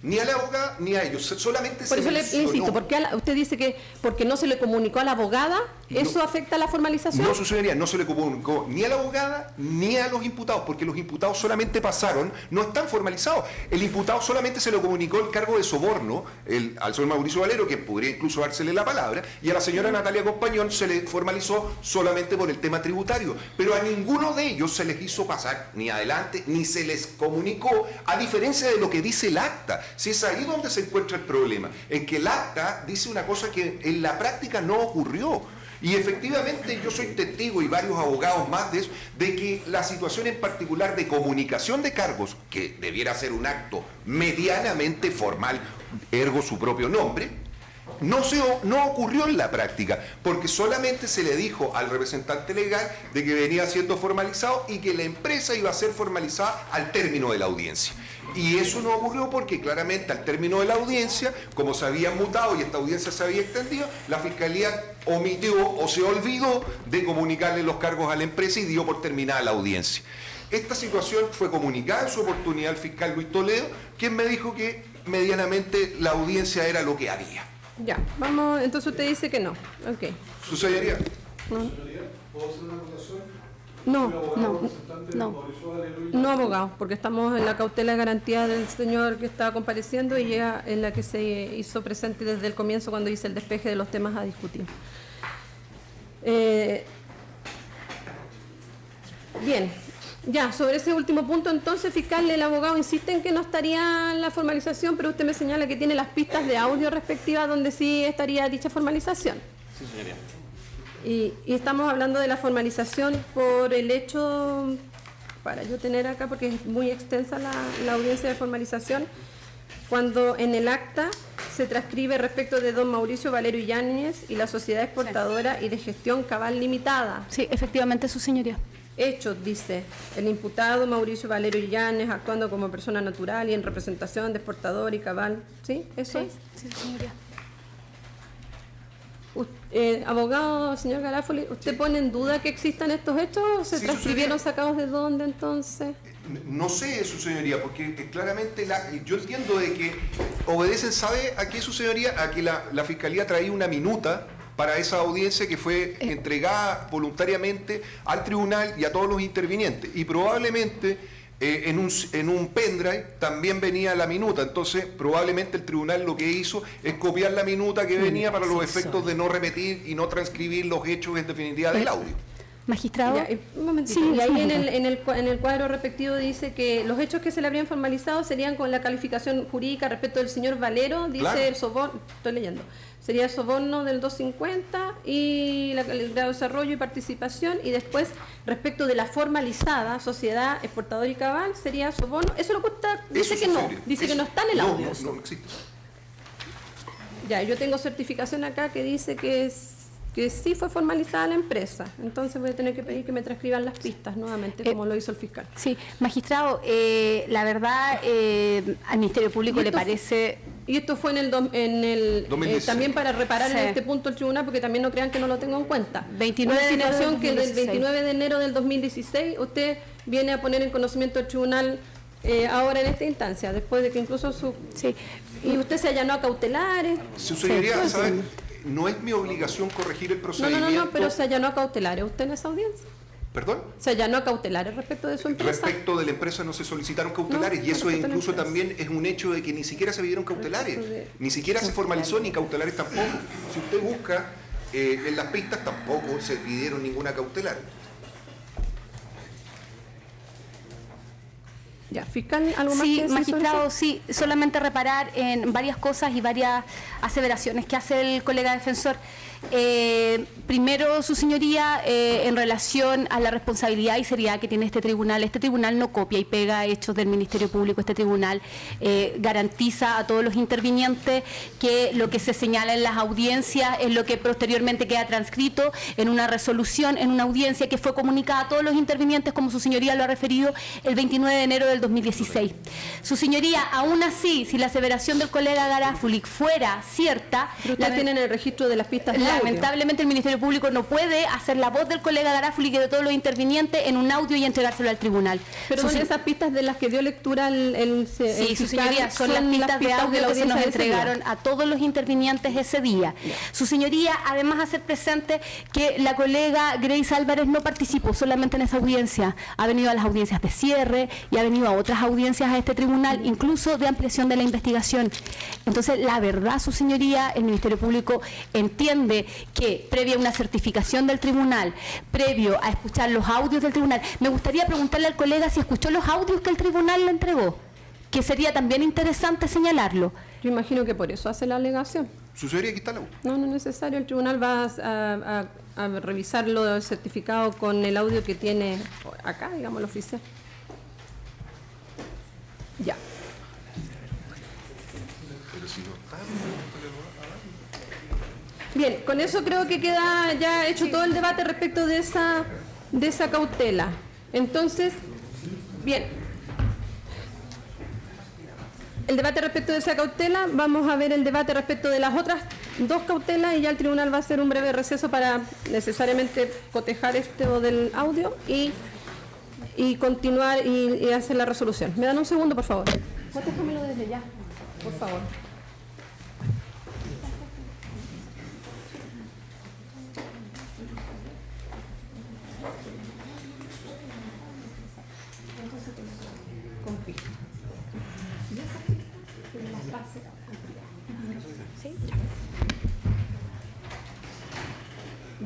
Ni a la abogada ni a ellos. Solamente por eso le insisto, porque usted dice que porque no se le comunicó a la abogada, ¿eso afecta a la formalización? No sucedería, no se le comunicó ni a la abogada ni a los imputados, porque los imputados solamente pasaron, no están formalizados. El imputado solamente se le comunicó el cargo de soborno al señor Mauricio Valero, que podría incluso dársele la palabra, y a la señora Natalia Compañón se le formalizó solamente por el tema tributario. Pero a ninguno de ellos se les hizo pasar ni adelante, ni se les comunicó, a diferencia de lo que dice el acta. Si es ahí donde se encuentra el problema, en que el acta dice una cosa que en la práctica no ocurrió. Y efectivamente yo soy testigo y varios abogados más de eso, de que la situación en particular de comunicación de cargos, que debiera ser un acto medianamente formal, ergo su propio nombre, no ocurrió en la práctica, porque solamente se le dijo al representante legal de que venía siendo formalizado y que la empresa iba a ser formalizada al término de la audiencia. Y eso no ocurrió porque claramente al término de la audiencia, como se había mutado y esta audiencia se había extendido, la Fiscalía omitió o se olvidó de comunicarle los cargos a la empresa y dio por terminada la audiencia. Esta situación fue comunicada en su oportunidad al fiscal Luis Toledo, quien me dijo que medianamente la audiencia era lo que había. Ya, vamos, entonces usted dice que no. Ok. ¿Sucedería? No. ¿Puedo hacer una acotación? No, abogado, porque estamos en la cautela de garantía del señor que está compareciendo y ella es la que se hizo presente desde el comienzo cuando hice el despeje de los temas a discutir. Bien, ya, sobre ese último punto, entonces, fiscal, el abogado insiste en que no estaría la formalización, pero usted me señala que tiene las pistas de audio respectivas donde sí estaría dicha formalización. Sí, señoría. Y estamos hablando de la formalización por el hecho, para yo tener acá, porque es muy extensa la audiencia de formalización, cuando en el acta se transcribe respecto de don Mauricio Valero Yáñez y la sociedad exportadora y de gestión Cabal Limitada. Sí, efectivamente, su señoría. Hechos, dice, el imputado Mauricio Valero Yáñez actuando como persona natural y en representación de exportador y Cabal. ¿Sí? ¿Eso es? Sí, señoría. Abogado, señor Garafoli, ¿usted pone en duda que existan estos hechos o se Sí, transcribieron sacados de dónde entonces? No sé, su señoría, porque claramente yo entiendo de que obedecen, ¿sabe a qué, su señoría? A que la Fiscalía traía una minuta para esa audiencia que fue entregada voluntariamente al tribunal y a todos los intervinientes. Y probablemente en un pendrive también venía la minuta. Entonces, probablemente el tribunal lo que hizo es copiar la minuta que venía para los efectos de no repetir y no transcribir los hechos en definitiva del audio. Magistrado. Ya, un momentito. Sí, y ahí sí, en el cuadro respectivo dice que los hechos que se le habrían formalizado serían con la calificación jurídica respecto del señor Valero, dice Claro. el soborno, estoy leyendo, sería el soborno del 250 y el grado de desarrollo y participación, y después respecto de la formalizada sociedad exportadora y cabal sería soborno, eso lo cuesta, dice Eso que no, sucede. dice que Eso. no está en el audio. No existe. Ya, yo tengo certificación acá que dice que sí fue formalizada la empresa. Entonces voy a tener que pedir que me transcriban las pistas nuevamente, como lo hizo el fiscal. Sí, magistrado, la verdad, al Ministerio Público le parece... Y esto fue en el 2016. También para reparar en este punto el tribunal, porque también no crean que no lo tengo en cuenta. 29 Una de enero situación del que del 2016. 29 de enero del 2016 usted viene a poner en conocimiento del tribunal ahora en esta instancia, después de que incluso su... Sí. Y usted se allanó a cautelares. Su señoría, Sí. ¿sabe? No es mi obligación corregir el procedimiento. No, pero se allanó a cautelares usted en esa audiencia. ¿Perdón? Se allanó a cautelares respecto de su empresa. Respecto de la empresa no se solicitaron cautelares, y eso respecto de la incluso empresa. también es un hecho de que ni siquiera se pidieron cautelares, Respecto de- ni siquiera se formalizó ni cautelares tampoco. Si usted busca en las pistas tampoco se pidieron ninguna cautelar. Ya, fiscal, ¿algo más Sí, que decir sobre magistrado, eso? sí, solamente reparar en varias cosas y varias aseveraciones que hace el colega defensor. Primero, su señoría, en relación a la responsabilidad y seriedad que tiene este tribunal no copia y pega hechos del Ministerio Público. Este tribunal garantiza a todos los intervinientes que lo que se señala en las audiencias es lo que posteriormente queda transcrito en una resolución, en una audiencia que fue comunicada a todos los intervinientes, como su señoría lo ha referido, el 29 de enero del 2016. Su señoría, aún así, si la aseveración del colega Garafuli fuera cierta... Pero ustedes tienen el registro de las pistas de audio. Lamentablemente el Ministerio Público no puede hacer la voz del colega Garafuli y de todos los intervinientes en un audio y entregárselo al tribunal. Pero son esas pistas de las que dio lectura el Sí, su fiscal, señoría, son las pistas de audio la que se nos audiencia de ese día. entregaron a todos los intervinientes ese día. Su señoría, además, hacer presente que la colega Grace Álvarez no participó solamente en esa audiencia, ha venido a las audiencias de cierre y ha venido a otras audiencias a este tribunal, incluso de ampliación de la investigación. Entonces, la verdad, su señoría, el Ministerio Público entiende que previa a una certificación del tribunal, previo a escuchar los audios del tribunal, me gustaría preguntarle al colega si escuchó los audios que el tribunal le entregó, que sería también interesante señalarlo. Yo imagino que por eso hace la alegación. Su señoría, aquí está la voz. No es necesario, el tribunal va a revisarlo del certificado con el audio que tiene acá, digamos, el oficial. Ya. Bien, con eso creo que queda ya hecho todo el debate respecto de esa cautela. Entonces, bien. El debate respecto de esa cautela, vamos a ver el debate respecto de las otras dos cautelas y ya el tribunal va a hacer un breve receso para necesariamente cotejar esto del audio y continuar y hacer la resolución. ¿Me dan un segundo, por favor? Cotéjamelo desde ya, por favor.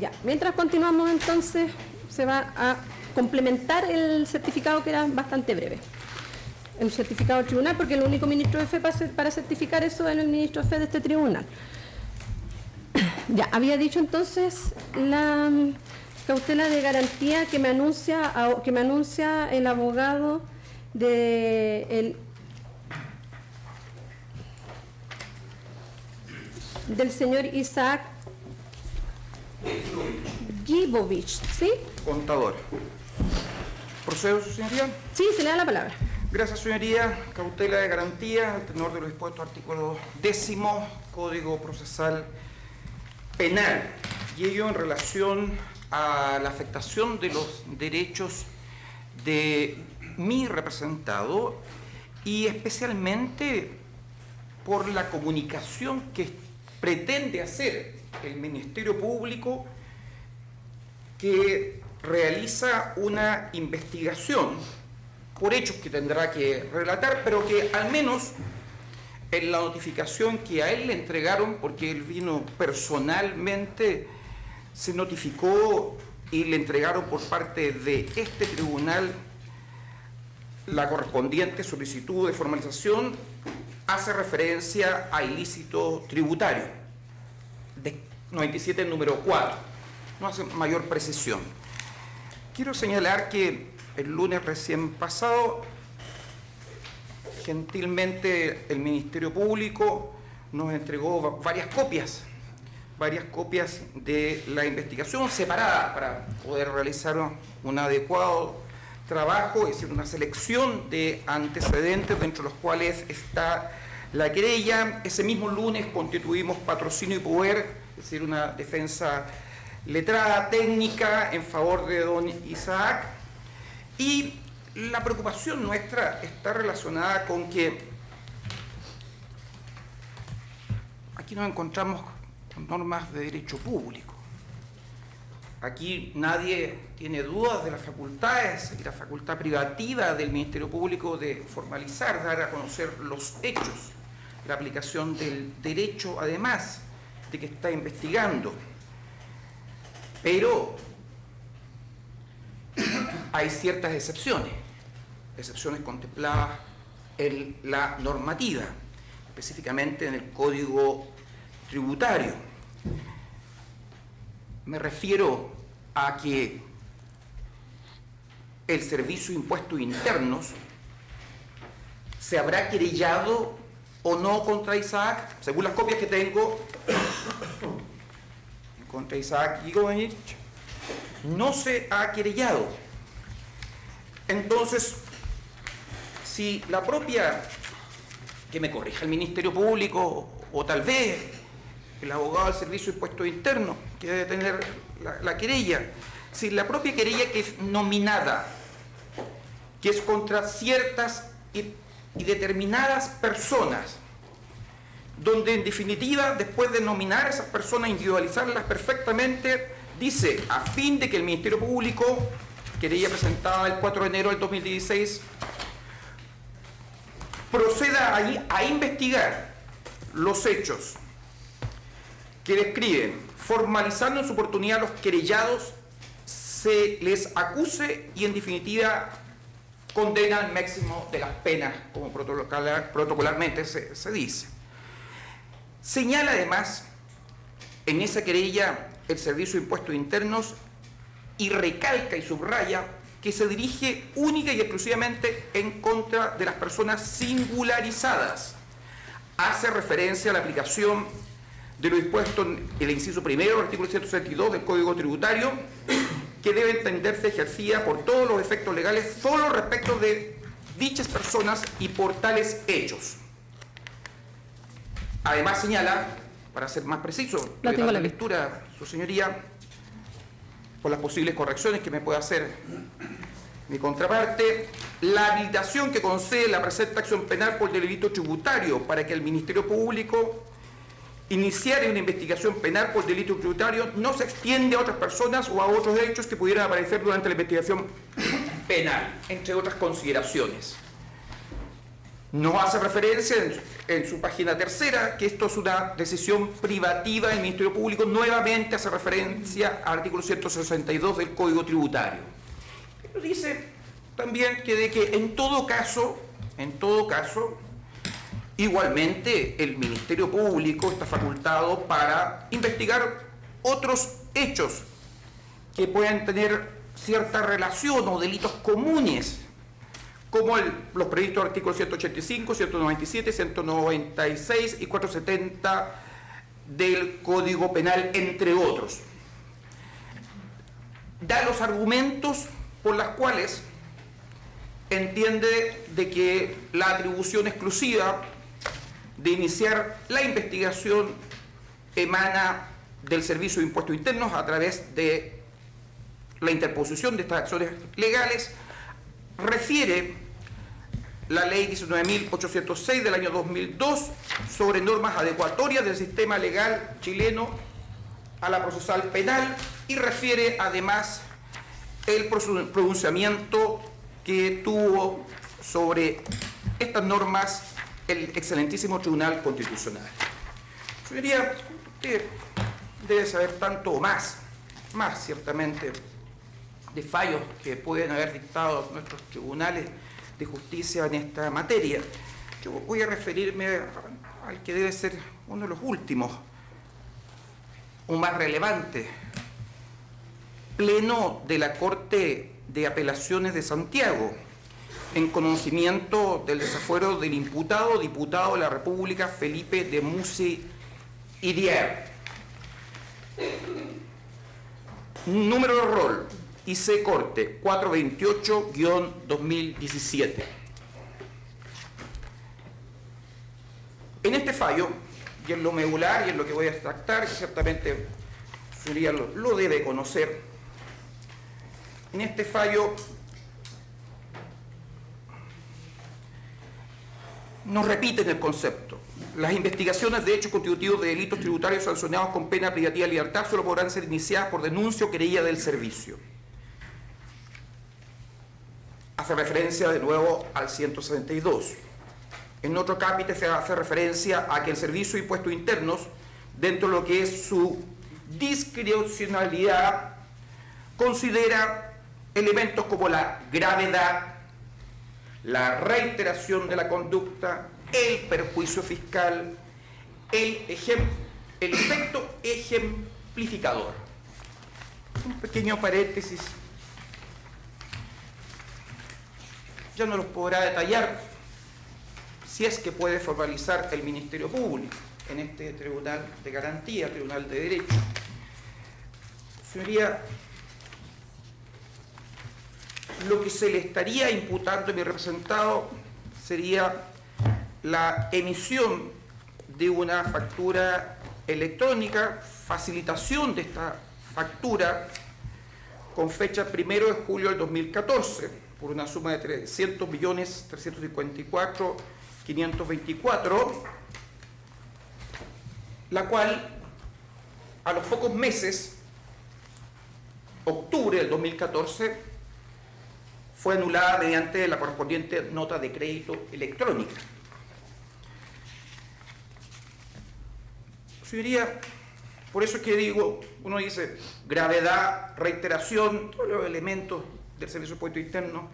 Ya, mientras continuamos entonces, se va a complementar el certificado que era bastante breve. El certificado del tribunal, porque el único ministro de fe para certificar eso es el ministro de fe de este tribunal. Ya, había dicho entonces la cautela de garantía que me anuncia el abogado del señor Isaac Gibovich, ¿sí? Contador. ¿Procedo, su señoría? Sí, se le da la palabra. Gracias, señoría. Cautela de garantía, al tenor de lo dispuesto artículo 10, Código Procesal Penal. y ello en relación a la afectación de los derechos de mi representado y especialmente por la comunicación que pretende hacer el Ministerio Público, que realiza una investigación por hechos que tendrá que relatar, pero que al menos en la notificación que a él le entregaron, porque él vino personalmente, se notificó y le entregaron por parte de este tribunal la correspondiente solicitud de formalización, hace referencia a ilícito tributario, de 97 número 4, no hace mayor precisión. Quiero señalar que el lunes recién pasado, gentilmente el Ministerio Público nos entregó varias copias de la investigación separada para poder realizar un adecuado trabajo, es decir, una selección de antecedentes dentro de los cuales está la querella. Ese mismo lunes constituimos patrocinio y poder, es decir, una defensa letrada, técnica, en favor de don Isaac. Y la preocupación nuestra está relacionada con que aquí nos encontramos con normas de derecho público. Aquí nadie tiene dudas de las facultades y la facultad privativa del Ministerio Público de formalizar, dar a conocer los hechos, la aplicación del derecho, además de que está investigando. Pero hay ciertas excepciones contempladas en la normativa, específicamente en el Código Tributario. Me refiero a que el Servicio de Impuestos Internos se habrá querellado o no contra Isaac, según las copias que tengo, contra Isaac Gigovich, no se ha querellado. Entonces, si la propia, que me corrija el Ministerio Público, o tal vez el abogado del Servicio de Impuestos Internos, que debe tener la querella, si la propia querella que es nominada, que es contra ciertas y determinadas personas, donde en definitiva, después de nominar a esas personas, individualizarlas perfectamente, dice, a fin de que el Ministerio Público, querella presentada el 4 de enero del 2016, proceda a investigar los hechos que describen, formalizando en su oportunidad los querellados, se les acuse y en definitiva condena al máximo de las penas, como protocolarmente se dice. Señala además en esa querella el Servicio de Impuestos Internos y recalca y subraya que se dirige única y exclusivamente en contra de las personas singularizadas. Hace referencia a la aplicación de lo dispuesto en el inciso primero del artículo 162 del Código Tributario, que debe entenderse ejercida por todos los efectos legales solo respecto de dichas personas y por tales hechos. Además señala, para ser más preciso, la lectura, su señoría, por las posibles correcciones que me pueda hacer mi contraparte, la habilitación que concede la presente acción penal por delito tributario para que el Ministerio Público iniciar una investigación penal por delito tributario no se extiende a otras personas o a otros hechos que pudieran aparecer durante la investigación penal, entre otras consideraciones. No hace referencia en su página tercera que esto es una decisión privativa del Ministerio Público, nuevamente hace referencia al artículo 162 del Código Tributario. Pero dice también que en todo caso, igualmente el Ministerio Público está facultado para investigar otros hechos que puedan tener cierta relación o delitos comunes, como los previstos artículos 185, 197, 196 y 470 del Código Penal, entre otros. Da los argumentos por los cuales entiende de que la atribución exclusiva de iniciar la investigación emana del Servicio de Impuestos Internos a través de la interposición de estas acciones legales, refiere la Ley 19.806 del año 2002 sobre normas adecuatorias del sistema legal chileno a la procesal penal y refiere además el pronunciamiento que tuvo sobre estas normas el excelentísimo Tribunal Constitucional. Yo diría, usted debe saber tanto o más ciertamente, de fallos que pueden haber dictado nuestros tribunales de justicia en esta materia. Yo voy a referirme al que debe ser uno de los últimos, o más relevante, Pleno de la Corte de Apelaciones de Santiago, en conocimiento del desafuero del imputado, diputado de la República, Felipe de Musi y Dier. Número de rol, IC Corte 428-2017. En este fallo, y en lo medular y en lo que voy a extractar, que ciertamente señoría lo debe conocer, en este fallo nos repiten el concepto. Las investigaciones de hechos constitutivos de delitos tributarios sancionados con pena privativa de libertad solo podrán ser iniciadas por denuncia o querella del servicio. Hace referencia de nuevo al 162. En otro capítulo se hace referencia a que el Servicio de Impuestos Internos, dentro de lo que es su discrecionalidad, considera elementos como la gravedad, la reiteración de la conducta, el perjuicio fiscal, el efecto ejemplificador. Un pequeño paréntesis, ya no los podrá detallar si es que puede formalizar el Ministerio Público en este Tribunal de Garantía, Tribunal de Derecho. Señoría, lo que se le estaría imputando a mi representado sería la emisión de una factura electrónica, facilitación de esta factura con fecha 1 de julio del 2014 por una suma de 300.354.524, la cual a los pocos meses, octubre del 2014, fue anulada mediante la correspondiente nota de crédito electrónica. Señoría, por eso es que digo, uno dice gravedad, reiteración, todos los elementos del Servicio de Impuestos Internos,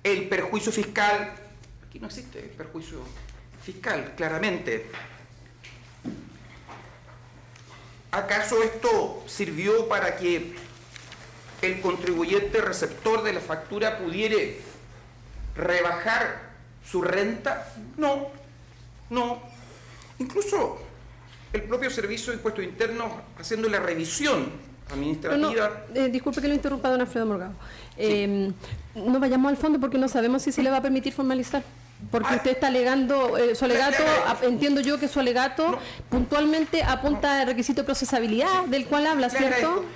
el perjuicio fiscal. Aquí no existe el perjuicio fiscal, claramente. ¿Acaso esto sirvió para que el contribuyente receptor de la factura pudiera rebajar su renta? No, no. Incluso el propio Servicio de Impuestos Internos, haciendo la revisión administrativa... disculpe que lo interrumpa, don Alfredo Morgado. Sí. No vayamos al fondo porque no sabemos si se le va a permitir formalizar. Porque usted está alegando, su alegato, entiendo yo que su alegato puntualmente apunta al requisito de procesabilidad del cual habla, ¿cierto?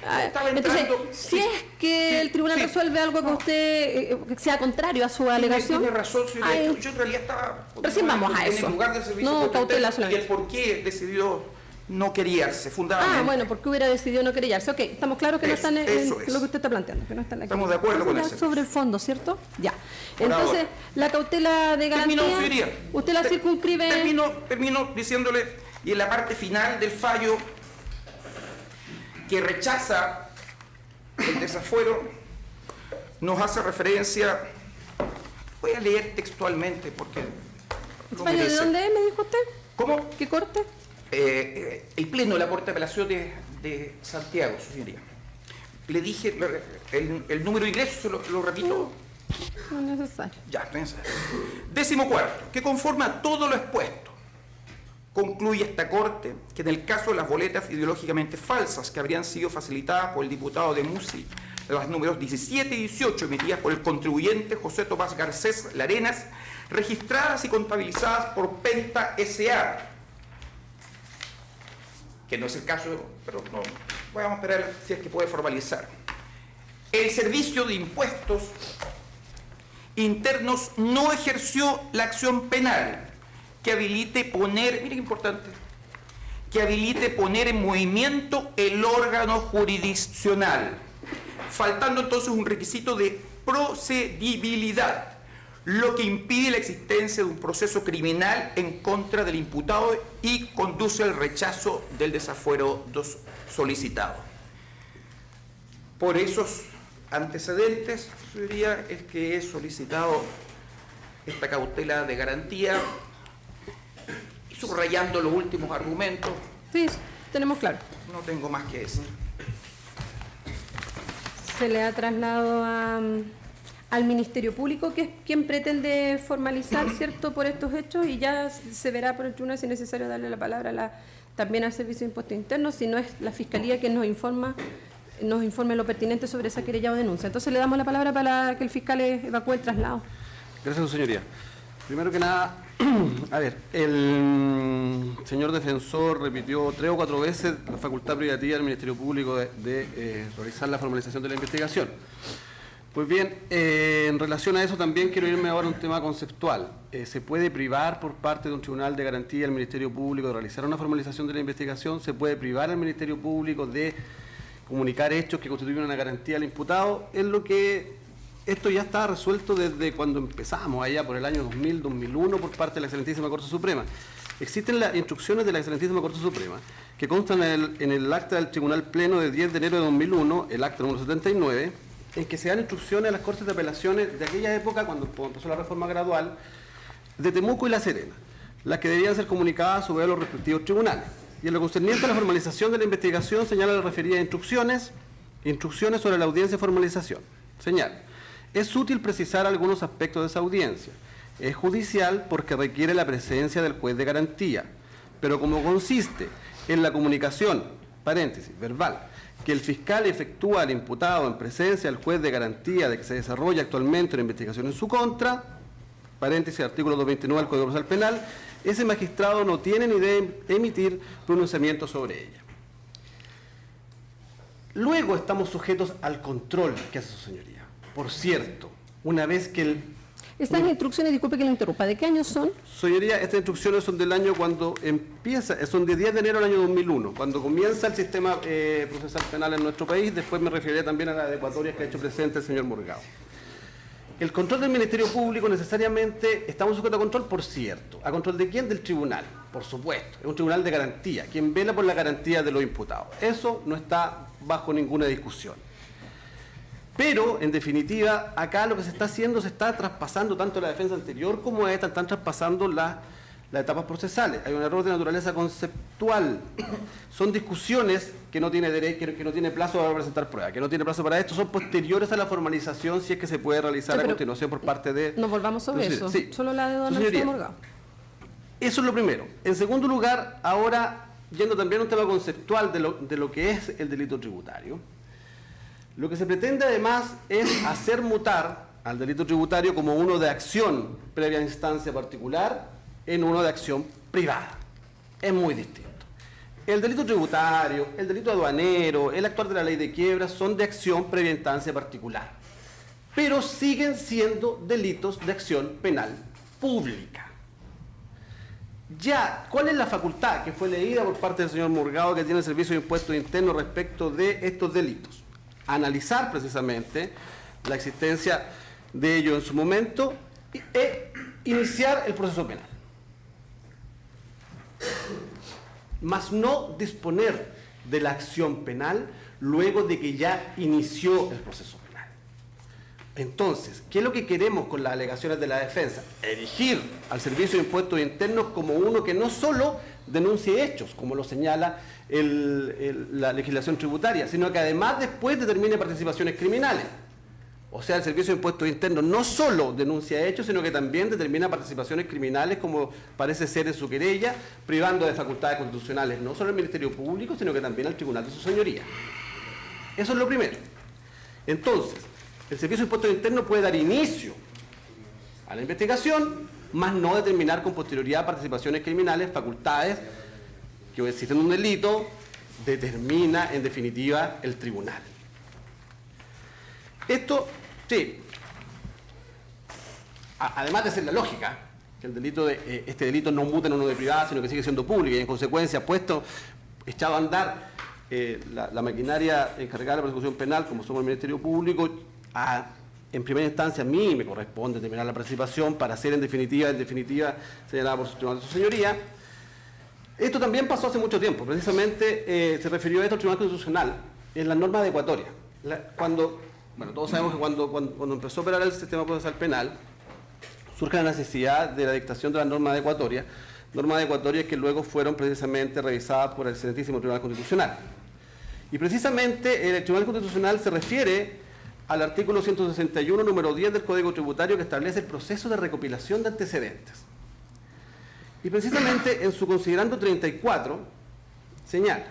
Entonces, si es que el tribunal resuelve algo que usted sea contrario a su alegación... Tiene razón, señor. Yo en realidad estaba... Recién vamos a eso. En el lugar del Servicio no, cautela solamente. Y el por qué decidió no querellarse, fundamentalmente. Bueno, ¿por qué hubiera decidido no querellarse? Ok, estamos claros que no están en lo que usted está planteando, que no está en la Estamos de acuerdo con eso. Sobre el fondo, ¿cierto? Ya. Entonces, la cautela de garantía, usted la circunscribe... Termino diciéndole, y en la parte final del fallo, que rechaza el desafuero, nos hace referencia, voy a leer textualmente, porque... ¿El fallo de dónde es, me dijo usted? ¿Cómo? ¿Qué corte? El Pleno de la Corte de Apelaciones de Santiago, señoría. Le dije el número de ingresos, lo repito. No es necesario. Ya, no es necesario. 14º, que conforme a todo lo expuesto, concluye esta Corte que en el caso de las boletas ideológicamente falsas que habrían sido facilitadas por el diputado de Musi, los números 17 y 18 emitidas por el contribuyente José Tomás Garcés Larenas, registradas y contabilizadas por Penta S.A., que no es el caso, pero no, vamos a esperar si es que puede formalizar. El Servicio de Impuestos Internos no ejerció la acción penal que habilite poner, miren qué importante, que habilite poner en movimiento el órgano jurisdiccional, faltando entonces un requisito de procedibilidad, lo que impide la existencia de un proceso criminal en contra del imputado y conduce al rechazo del desafuero solicitado. Por esos antecedentes, yo diría, es que he solicitado esta cautela de garantía, subrayando los últimos argumentos. Sí, tenemos claro. No tengo más que decir. Se le ha trasladado al Ministerio Público, que es quien pretende formalizar, ¿cierto?, por estos hechos, y ya se verá por el tribunal si es necesario darle la palabra también al Servicio de Impuestos Internos, si no es la Fiscalía quien nos informe lo pertinente sobre esa querella o denuncia. Entonces le damos la palabra para que el fiscal evacúe el traslado. Gracias, su señoría. Primero que nada, a ver, el señor defensor repitió 3 o 4 veces la facultad privativa del Ministerio Público de realizar la formalización de la investigación. Pues bien, en relación a eso también quiero irme ahora a un tema conceptual. ¿Se puede privar por parte de un tribunal de garantía al Ministerio Público de realizar una formalización de la investigación? ¿Se puede privar al Ministerio Público de comunicar hechos que constituyen una garantía al imputado? Es lo que esto ya está resuelto desde cuando empezamos, allá por el año 2000-2001, por parte de la Excelentísima Corte Suprema. Existen las instrucciones de la Excelentísima Corte Suprema que constan en el acta del Tribunal Pleno de 10 de enero de 2001, el acta número 79, en que se dan instrucciones a las Cortes de Apelaciones de aquella época, cuando empezó la reforma gradual, de Temuco y La Serena, las que debían ser comunicadas sobre los respectivos tribunales. Y en lo concerniente a la formalización de la investigación, señala las referidas instrucciones sobre la audiencia de formalización. Señala: es útil precisar algunos aspectos de esa audiencia. Es judicial porque requiere la presencia del juez de garantía, pero como consiste en la comunicación, paréntesis, verbal, que el fiscal efectúa al imputado en presencia del juez de garantía de que se desarrolla actualmente una investigación en su contra, paréntesis, artículo 229 del Código Procesal Penal, ese magistrado no tiene ni debe emitir pronunciamiento sobre ella. Luego estamos sujetos al control que hace su señoría. Por cierto, una vez que el... Estas instrucciones, disculpe que le interrumpa, ¿de qué año son? Señoría, estas instrucciones son del año cuando empieza, son de 10 de enero del año 2001, cuando comienza el sistema procesal penal en nuestro país. Después me referiré también a las adecuatorias que ha hecho presente el señor Morgado. El control del Ministerio Público necesariamente, estamos sujetos a control, por cierto. ¿A control de quién? Del tribunal, por supuesto. Es un tribunal de garantía, quien vela por la garantía de los imputados. Eso no está bajo ninguna discusión. Pero, en definitiva, acá lo que se está haciendo, se está traspasando tanto la defensa anterior como esta, están traspasando las etapas procesales. Hay un error de naturaleza conceptual. Son discusiones que no tiene derecho, que no tiene plazo para presentar pruebas, que no tiene plazo para esto, son posteriores a la formalización, si es que se puede realizar a continuación por parte de... Nos volvamos sobre eso. Sí. Solo la de don Alfredo Morgado. Eso es lo primero. En segundo lugar, ahora, yendo también a un tema conceptual de lo que es el delito tributario, lo que se pretende además es hacer mutar al delito tributario como uno de acción previa instancia particular en uno de acción privada. Es muy distinto. El delito tributario, el delito aduanero, el actuar de la ley de quiebra son de acción previa instancia particular, pero siguen siendo delitos de acción penal pública. Ya, ¿cuál es la facultad que fue leída por parte del señor Morgado que tiene el Servicio de Impuestos Internos respecto de estos delitos? Analizar precisamente la existencia de ello en su momento e iniciar el proceso penal. Mas no disponer de la acción penal luego de que ya inició el proceso penal. Entonces, ¿qué es lo que queremos con las alegaciones de la defensa? Erigir al Servicio de Impuestos Internos como uno que no solo denuncie hechos, como lo señala la legislación tributaria, sino que además después determine participaciones criminales. O sea, el Servicio de Impuestos Internos no solo denuncia hechos, sino que también determina participaciones criminales, como parece ser en su querella, privando de facultades constitucionales no solo al Ministerio Público, sino que también al Tribunal de su Señoría. Eso es lo primero. Entonces, el Servicio de Impuestos Internos puede dar inicio a la investigación, más no determinar con posterioridad participaciones criminales, facultades que existen un delito determina en definitiva el tribunal. Esto, sí, además de ser la lógica, que el delito este delito no muta en uno de privado, sino que sigue siendo público, y en consecuencia echado a andar la maquinaria encargada de la persecución penal, como somos el Ministerio Público, en primera instancia a mí me corresponde determinar la participación para ser en definitiva señalada por su tribunal de su señoría. Esto también pasó hace mucho tiempo, precisamente se refirió a esto al Tribunal Constitucional en la norma adecuatoria. Todos sabemos que cuando empezó a operar el sistema procesal penal, surge la necesidad de la dictación de la norma adecuatoria que luego fueron precisamente revisadas por el excelentísimo Tribunal Constitucional. Y precisamente el Tribunal Constitucional se refiere al artículo 161, número 10 del Código Tributario, que establece el proceso de recopilación de antecedentes. Y precisamente en su considerando 34 señala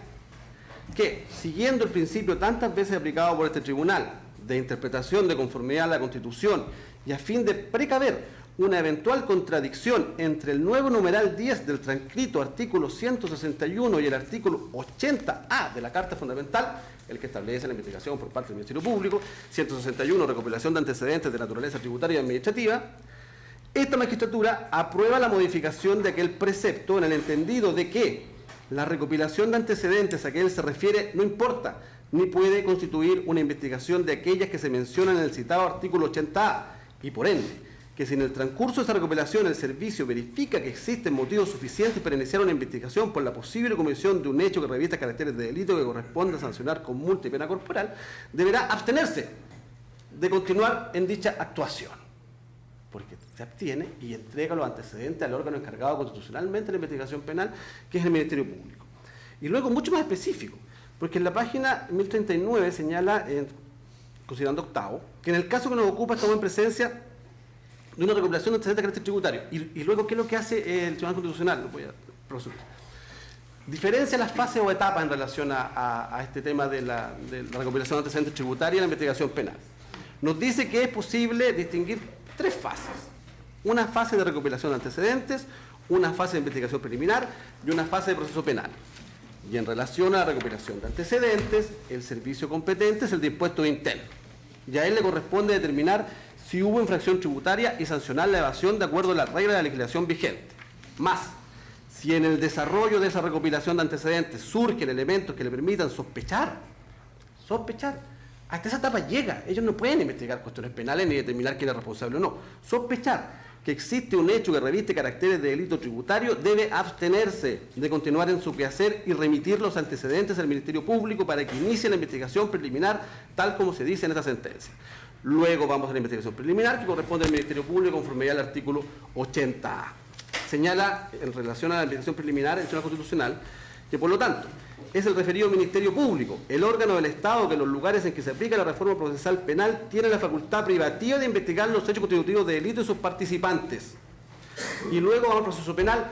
que, siguiendo el principio tantas veces aplicado por este tribunal de interpretación de conformidad a la Constitución y a fin de precaver una eventual contradicción entre el nuevo numeral 10 del transcrito artículo 161 y el artículo 80A de la Carta Fundamental, el que establece la investigación por parte del Ministerio Público, 161, recopilación de antecedentes de naturaleza tributaria y administrativa, esta magistratura aprueba la modificación de aquel precepto en el entendido de que la recopilación de antecedentes a que él se refiere no importa, ni puede constituir una investigación de aquellas que se mencionan en el citado artículo 80A, y por ende, que si en el transcurso de esa recopilación el servicio verifica que existen motivos suficientes para iniciar una investigación por la posible comisión de un hecho que revista caracteres de delito que corresponde a sancionar con multa y pena corporal, deberá abstenerse de continuar en dicha actuación, porque se abstiene y entrega los antecedentes al órgano encargado constitucionalmente de la investigación penal, que es el Ministerio Público. Y luego mucho más específico, porque en la página 1039 señala, considerando octavo, que en el caso que nos ocupa estamos en presencia de una recopilación de antecedentes de carácter tributario. Y luego, ¿qué es lo que hace el Tribunal Constitucional? Lo voy a prosumir. Diferencia las fases o etapas en relación a este tema de la recopilación de antecedentes tributarios y la investigación penal. Nos dice que es posible distinguir tres fases. Una fase de recopilación de antecedentes, una fase de investigación preliminar y una fase de proceso penal. Y en relación a la recopilación de antecedentes, el servicio competente es el de impuestos internos. Y a él le corresponde determinar si hubo infracción tributaria y sancionar la evasión de acuerdo a las reglas de la legislación vigente. Más, si en el desarrollo de esa recopilación de antecedentes surgen elementos que le permitan sospechar, hasta esa etapa llega. Ellos no pueden investigar cuestiones penales ni determinar quién es responsable o no. Sospechar que existe un hecho que reviste caracteres de delito tributario, debe abstenerse de continuar en su quehacer y remitir los antecedentes al Ministerio Público para que inicie la investigación preliminar, tal como se dice en esta sentencia. Luego vamos a la investigación preliminar, que corresponde al Ministerio Público conforme al artículo 80A. Señala, en relación a la investigación preliminar, el Tribunal Constitucional, que por lo tanto es el referido Ministerio Público, el órgano del Estado que en los lugares en que se aplica la reforma procesal penal tiene la facultad privativa de investigar los hechos constitutivos de delito y sus participantes. Y luego vamos al proceso penal,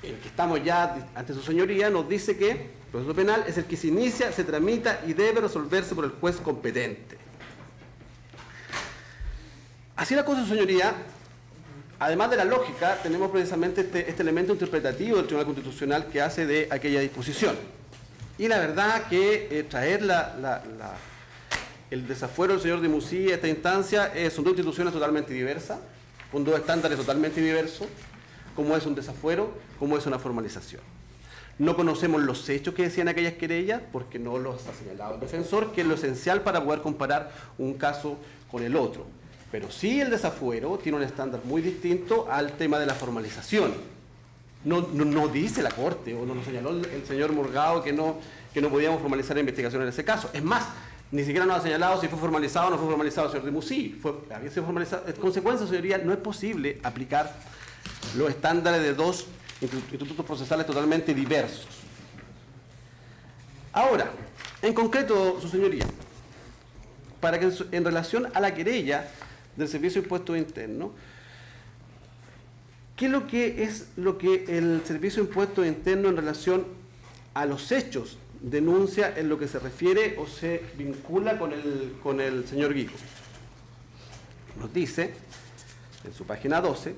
el que estamos ya ante su señoría, nos dice que el proceso penal es el que se inicia, se tramita y debe resolverse por el juez competente. Así la cosa, su señoría, además de la lógica, tenemos precisamente este elemento interpretativo del Tribunal Constitucional que hace de aquella disposición. Y la verdad que traer el desafuero del señor de Musí a esta instancia son dos instituciones totalmente diversas, con dos estándares totalmente diversos, como es un desafuero, como es una formalización. No conocemos los hechos que decían aquellas querellas, porque no los ha señalado el defensor, que es lo esencial para poder comparar un caso con el otro. Pero sí el desafuero tiene un estándar muy distinto al tema de la formalización. No dice la Corte, o no lo señaló el señor Morgado que no podíamos formalizar la investigación en ese caso. Es más, ni siquiera nos ha señalado si fue formalizado o no fue formalizado el señor de Musí. Había sido formalizado. En consecuencia, señoría, no es posible aplicar los estándares de dos institutos procesales totalmente diversos. Ahora, en concreto, su señoría, para que en relación a la querella del Servicio de Impuestos Internos, ¿qué es lo que el Servicio de Impuestos Internos en relación a los hechos denuncia en lo que se refiere o se vincula con el señor Guico? Nos dice, en su página 12,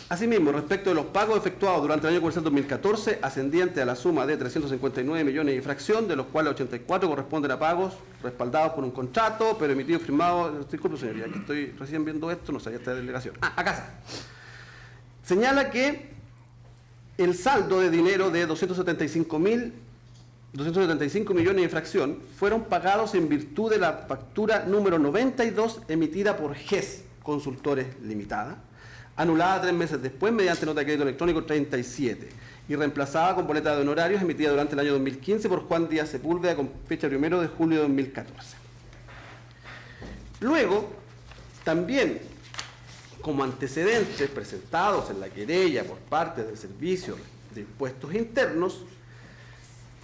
Asimismo, respecto de los pagos efectuados durante el año comercial 2014, ascendiente a la suma de 359 millones y fracción, de los cuales 84 corresponden a pagos respaldados por un contrato, pero emitido firmado. Disculpe, señoría, que estoy recién viendo esto, no sabía esta delegación. Acá está. Señala que el saldo de dinero de 275 millones de fracción fueron pagados en virtud de la factura número 92 emitida por GES Consultores Limitada, anulada 3 meses después mediante nota de crédito electrónico 37 y reemplazada con boleta de honorarios emitida durante el año 2015 por Juan Díaz Sepúlveda con fecha 1 de julio de 2014. Luego, también como antecedentes presentados en la querella por parte del Servicio de Impuestos Internos,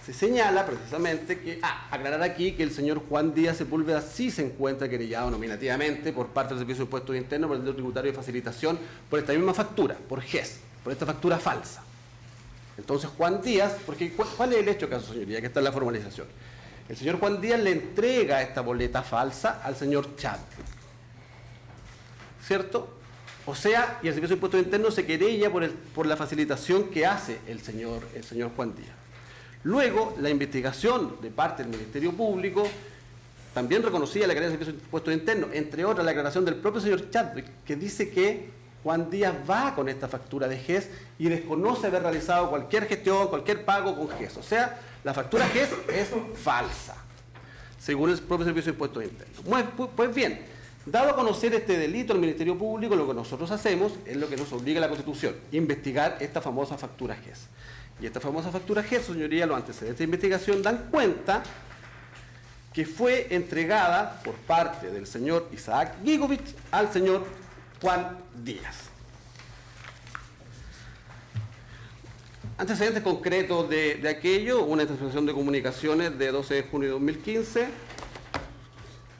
se señala precisamente que, aclarar aquí que el señor Juan Díaz Sepúlveda sí se encuentra querellado nominativamente por parte del Servicio de Impuestos Internos por el delito tributario de facilitación por esta misma factura, por GES, por esta factura falsa. Entonces Juan Díaz, porque ¿cuál es el hecho, caso señoría? Que está en la formalización. El señor Juan Díaz le entrega esta boleta falsa al señor Chad, ¿cierto? O sea, y el Servicio de Impuestos Internos se querella por la facilitación que hace el señor Juan Díaz. Luego, la investigación de parte del Ministerio Público también reconocía la querella del Servicio de Impuestos Internos, entre otras la declaración del propio señor Chadwick, que dice que Juan Díaz va con esta factura de GES y desconoce haber realizado cualquier gestión, cualquier pago con GES. O sea, la factura GES es falsa, según el propio Servicio de Impuestos Internos. Pues bien, dado a conocer este delito al Ministerio Público, lo que nosotros hacemos es lo que nos obliga la Constitución, investigar esta famosa factura GES. Y esta famosa factura GES, señoría, los antecedentes de investigación dan cuenta que fue entregada por parte del señor Isaac Gigovich al señor Juan Díaz. Antecedentes concretos de aquello: una interceptación de comunicaciones de 12 de junio de 2015,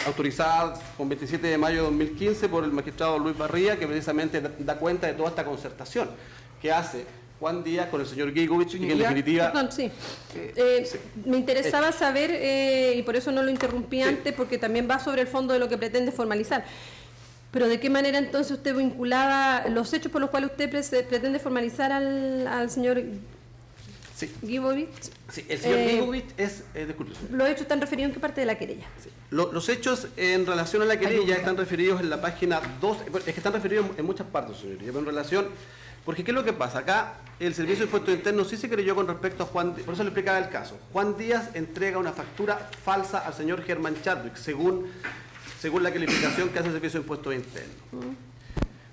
autorizada con 27 de mayo de 2015 por el magistrado Luis Barría, que precisamente da cuenta de toda esta concertación que hace Juan Díaz con el señor Gigovich, y que en definitiva... Perdón, sí. Me interesaba saber, y por eso no lo interrumpí antes, porque también va sobre el fondo de lo que pretende formalizar. Pero ¿de qué manera entonces usted vinculaba los hechos por los cuales usted pretende formalizar al señor Gigovich? Sí, el señor Gigovich es... disculpe. ¿Los hechos están referidos en qué parte de la querella? Sí. Los hechos en relación a la querella están referidos en la página 2, es que están referidos en muchas partes, señoría, pero en relación... Porque ¿qué es lo que pasa? Acá el Servicio de Impuestos Internos sí se creyó con respecto a Juan Díaz, por eso le explicaba el caso. Juan Díaz entrega una factura falsa al señor Germán Chadwick, según la calificación que hace el Servicio de Impuestos Internos.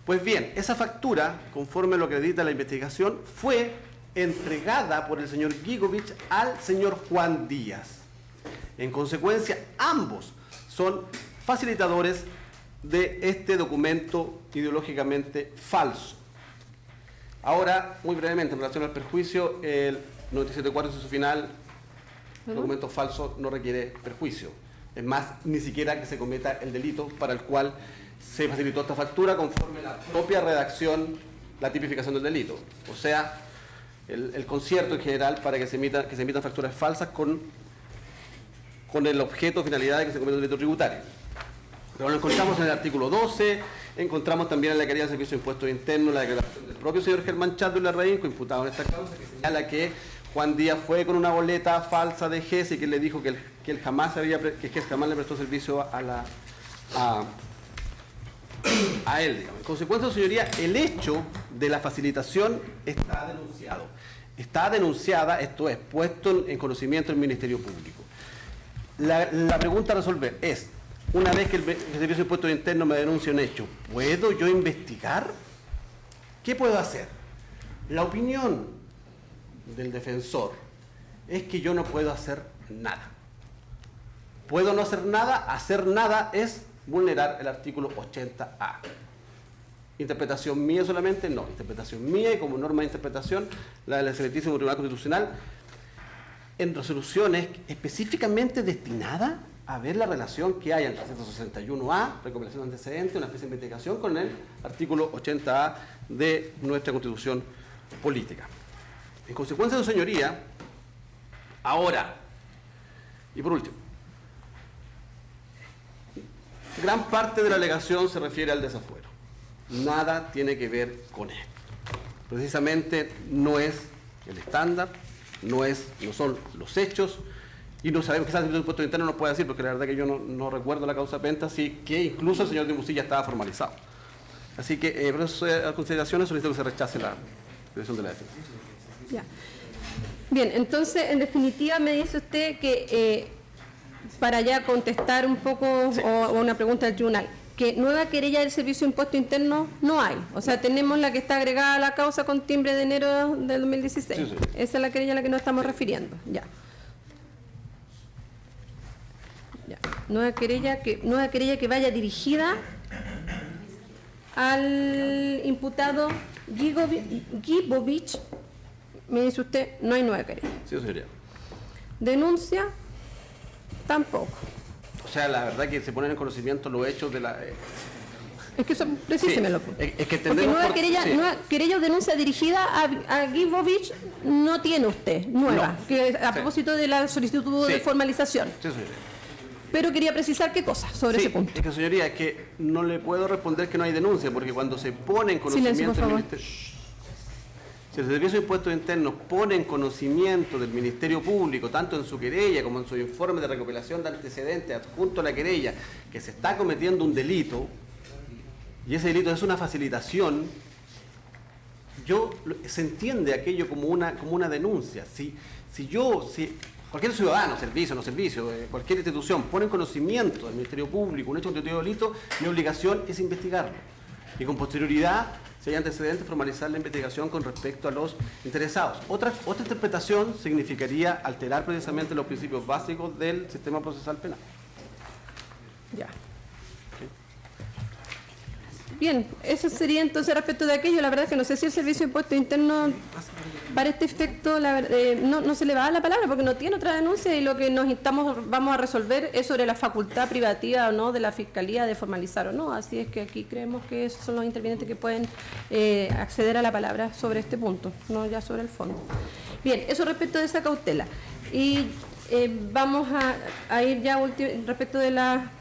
Pues bien, esa factura, conforme a lo que acredita la investigación, fue entregada por el señor Gigovich al señor Juan Díaz. En consecuencia, ambos son facilitadores de este documento ideológicamente falso. Ahora, muy brevemente, en relación al perjuicio, el 97.4 en su final, documento falso no requiere perjuicio. Es más, ni siquiera que se cometa el delito para el cual se facilitó esta factura conforme a la propia redacción, la tipificación del delito. O sea, el concierto en general para que se emitan facturas falsas con el objeto o finalidad de que se cometa un delito tributario. Pero lo encontramos en el artículo 12, encontramos también en la querella del Servicio de Impuestos Internos la declaración del propio señor Germán Chadwick Larraín, imputado en esta causa, que señala que Juan Díaz fue con una boleta falsa de GES y que le dijo que GES jamás le prestó servicio a él. Digamos. En consecuencia, señoría, el hecho de la facilitación está denunciado. Está denunciada, esto es, puesto en conocimiento del Ministerio Público. La pregunta a resolver es: una vez que el Servicio de Impuestos Internos me denuncia un hecho, ¿puedo yo investigar? ¿Qué puedo hacer? La opinión del defensor es que yo no puedo hacer nada. ¿Puedo no hacer nada? Hacer nada es vulnerar el artículo 80A. ¿Interpretación mía solamente? No. Interpretación mía, y como norma de interpretación, la del excelentísimo Tribunal Constitucional, en resoluciones específicamente destinadas a ver la relación que hay entre el 161A, recopilación de antecedentes, una especie de investigación, con el artículo 80A de nuestra Constitución Política. En consecuencia, su señoría, ahora, y por último, gran parte de la alegación se refiere al desafuero. Nada tiene que ver con esto. Precisamente no es el estándar, no son los hechos, y no sabemos, quizás el impuesto interno nos puede decir, porque la verdad que yo no recuerdo la causa penta, sí, que incluso el señor de Musilla estaba formalizado. Así que, por esas consideraciones, solicito que se rechace la decisión de la defensa. Ya. Bien, entonces, en definitiva, me dice usted que, para ya contestar un poco, o una pregunta del tribunal, que nueva querella del Servicio de Impuesto Interno no hay. O sea, tenemos la que está agregada a la causa con timbre de enero del 2016. Sí. Esa es la querella a la que nos estamos refiriendo. Ya. Nueva querella que vaya dirigida al imputado Gibovich. Me dice usted, no hay nueva querella. Sí, señoría. Denuncia, tampoco. O sea, la verdad que se ponen en conocimiento los hechos de la... Es que eso, precísemelo. Sí, es que porque nueva querella o denuncia dirigida a Gibovich no tiene usted, nueva, no, que a propósito de la solicitud de formalización. Sí, señoría. Pero quería precisar qué cosa sobre ese punto. Es que, señoría, es que no le puedo responder que no hay denuncia, porque cuando se pone en conocimiento del Ministerio... Si el Servicio de Impuestos Internos pone en conocimiento del Ministerio Público, tanto en su querella como en su informe de recopilación de antecedentes adjunto a la querella, que se está cometiendo un delito, y ese delito es una facilitación, se entiende aquello como una denuncia. Si cualquier ciudadano, servicio, no servicio, cualquier institución pone en conocimiento del Ministerio Público un hecho constitutivo de delito, mi obligación es investigarlo. Y con posterioridad, si hay antecedentes, formalizar la investigación con respecto a los interesados. Otra interpretación significaría alterar precisamente los principios básicos del sistema procesal penal. Ya. Bien, eso sería entonces respecto de aquello. La verdad es que no sé si el Servicio de Impuestos Internos, para este efecto, no se le va a dar la palabra porque no tiene otra denuncia, y lo que vamos a resolver es sobre la facultad privativa o no de la Fiscalía de formalizar o no. Así es que aquí creemos que esos son los intervinientes que pueden acceder a la palabra sobre este punto, no ya sobre el fondo. Bien, eso respecto de esa cautela. Y vamos a ir ya respecto de la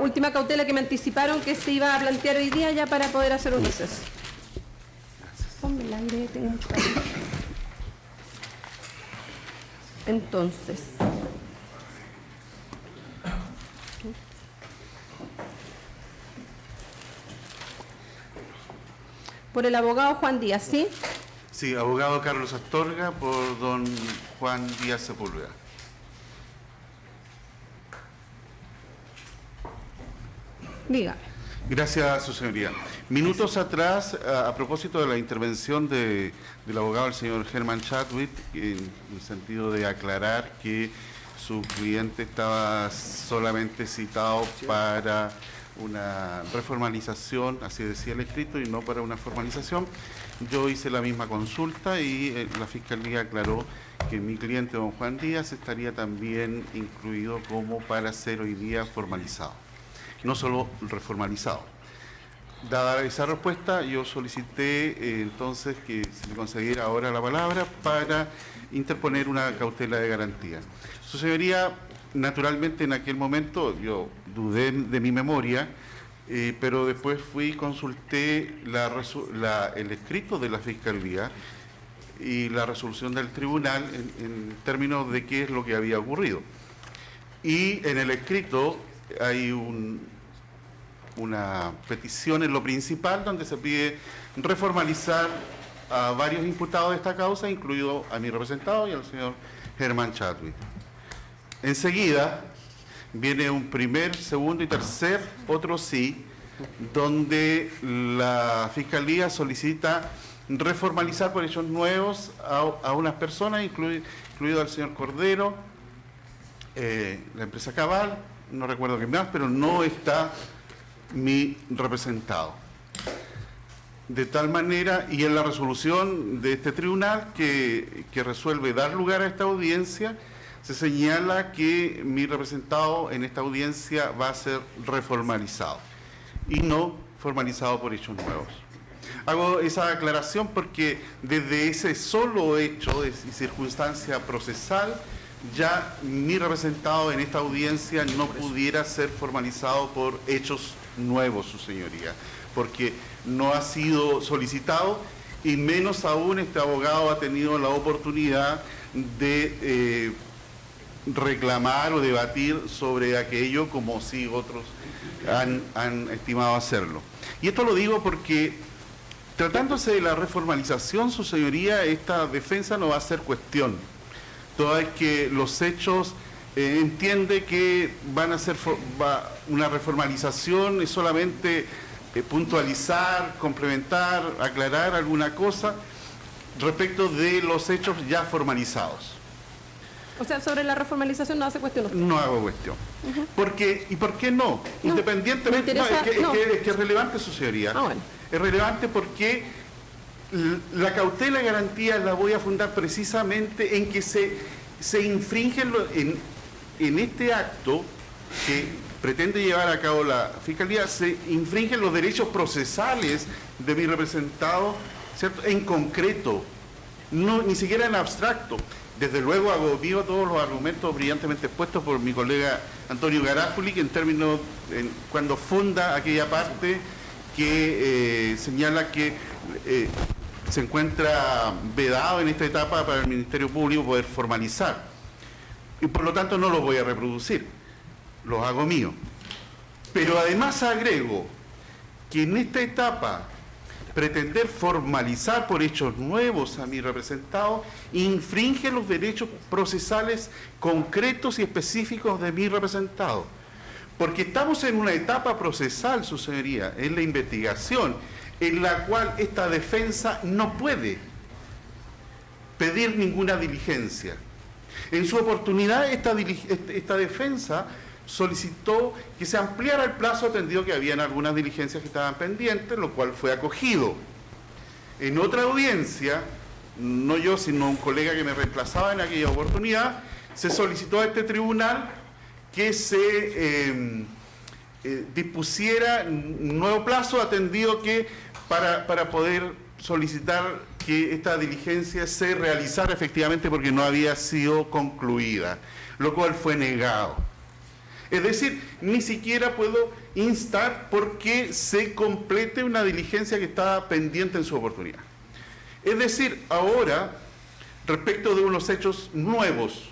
última cautela que me anticiparon que se iba a plantear hoy día, ya para poder hacer un receso. Ponme el aire, tengo mucho calor. Entonces, por el abogado Juan Díaz, ¿sí? Sí, abogado Carlos Astorga, por don Juan Díaz Sepúlveda. Dígame. Gracias, su señoría. Minutos atrás, a propósito de la intervención del abogado, el señor Herman Chadwick, en el sentido de aclarar que su cliente estaba solamente citado para una reformalización, así decía el escrito, y no para una formalización, yo hice la misma consulta y la Fiscalía aclaró que mi cliente, don Juan Díaz, estaría también incluido como para ser hoy día formalizado, no solo reformalizado. Dada esa respuesta, yo solicité entonces que se le concediera ahora la palabra para interponer una cautela de garantía. Su señoría, naturalmente en aquel momento yo dudé de mi memoria, pero después fui y consulté el escrito de la Fiscalía y la resolución del tribunal en términos de qué es lo que había ocurrido. Y en el escrito hay una petición en lo principal donde se pide reformalizar a varios imputados de esta causa, incluido a mi representado y al señor Herman Chadwick. Enseguida viene un primer, segundo y tercer, otro sí, donde la Fiscalía solicita reformalizar por hechos nuevos a unas personas, incluido al señor Cordero, la empresa Cabal, no recuerdo qué más, pero no está mi representado. De tal manera, y en la resolución de este tribunal que resuelve dar lugar a esta audiencia, se señala que mi representado en esta audiencia va a ser reformalizado y no formalizado por hechos nuevos. Hago esa aclaración porque desde ese solo hecho y circunstancia procesal, ya mi representado en esta audiencia no pudiera ser formalizado por hechos nuevos, su señoría. porque no ha sido solicitado y menos aún este abogado ha tenido la oportunidad de reclamar o debatir sobre aquello como si otros han estimado hacerlo. Y esto lo digo porque, tratándose de la reformalización, su señoría, esta defensa no va a ser cuestión, toda vez que los hechos entiende que van a ser una reformalización, es solamente puntualizar, complementar, aclarar alguna cosa respecto de los hechos ya formalizados. O sea, sobre la reformalización no hace cuestión usted. No hago cuestión. ¿Y por qué no? Independientemente, es que es relevante su señoría. Bueno. Es relevante porque la cautela y garantía la voy a fundar precisamente en que se infringen en este acto que pretende llevar a cabo la Fiscalía, se infringen los derechos procesales de mi representado, ¿cierto? En concreto, no, ni siquiera en abstracto. Desde luego hago vivo todos los argumentos brillantemente expuestos por mi colega Antonio Garafuli, que cuando funda aquella parte que señala que se encuentra vedado en esta etapa para el Ministerio Público poder formalizar. Y por lo tanto no los voy a reproducir, los hago míos. Pero además agrego que en esta etapa pretender formalizar por hechos nuevos a mi representado infringe los derechos procesales concretos y específicos de mi representado. Porque estamos en una etapa procesal, su señoría, en la investigación, en la cual esta defensa no puede pedir ninguna diligencia. En su oportunidad, esta defensa solicitó que se ampliara el plazo, atendido que habían algunas diligencias que estaban pendientes, lo cual fue acogido. En otra audiencia, no yo, sino un colega que me reemplazaba en aquella oportunidad, se solicitó a este tribunal que se dispusiera un nuevo plazo, atendido que para poder solicitar que esta diligencia se realizara efectivamente porque no había sido concluida, lo cual fue negado. Es decir, ni siquiera puedo instar porque se complete una diligencia que estaba pendiente en su oportunidad. Es decir, ahora, respecto de unos hechos nuevos,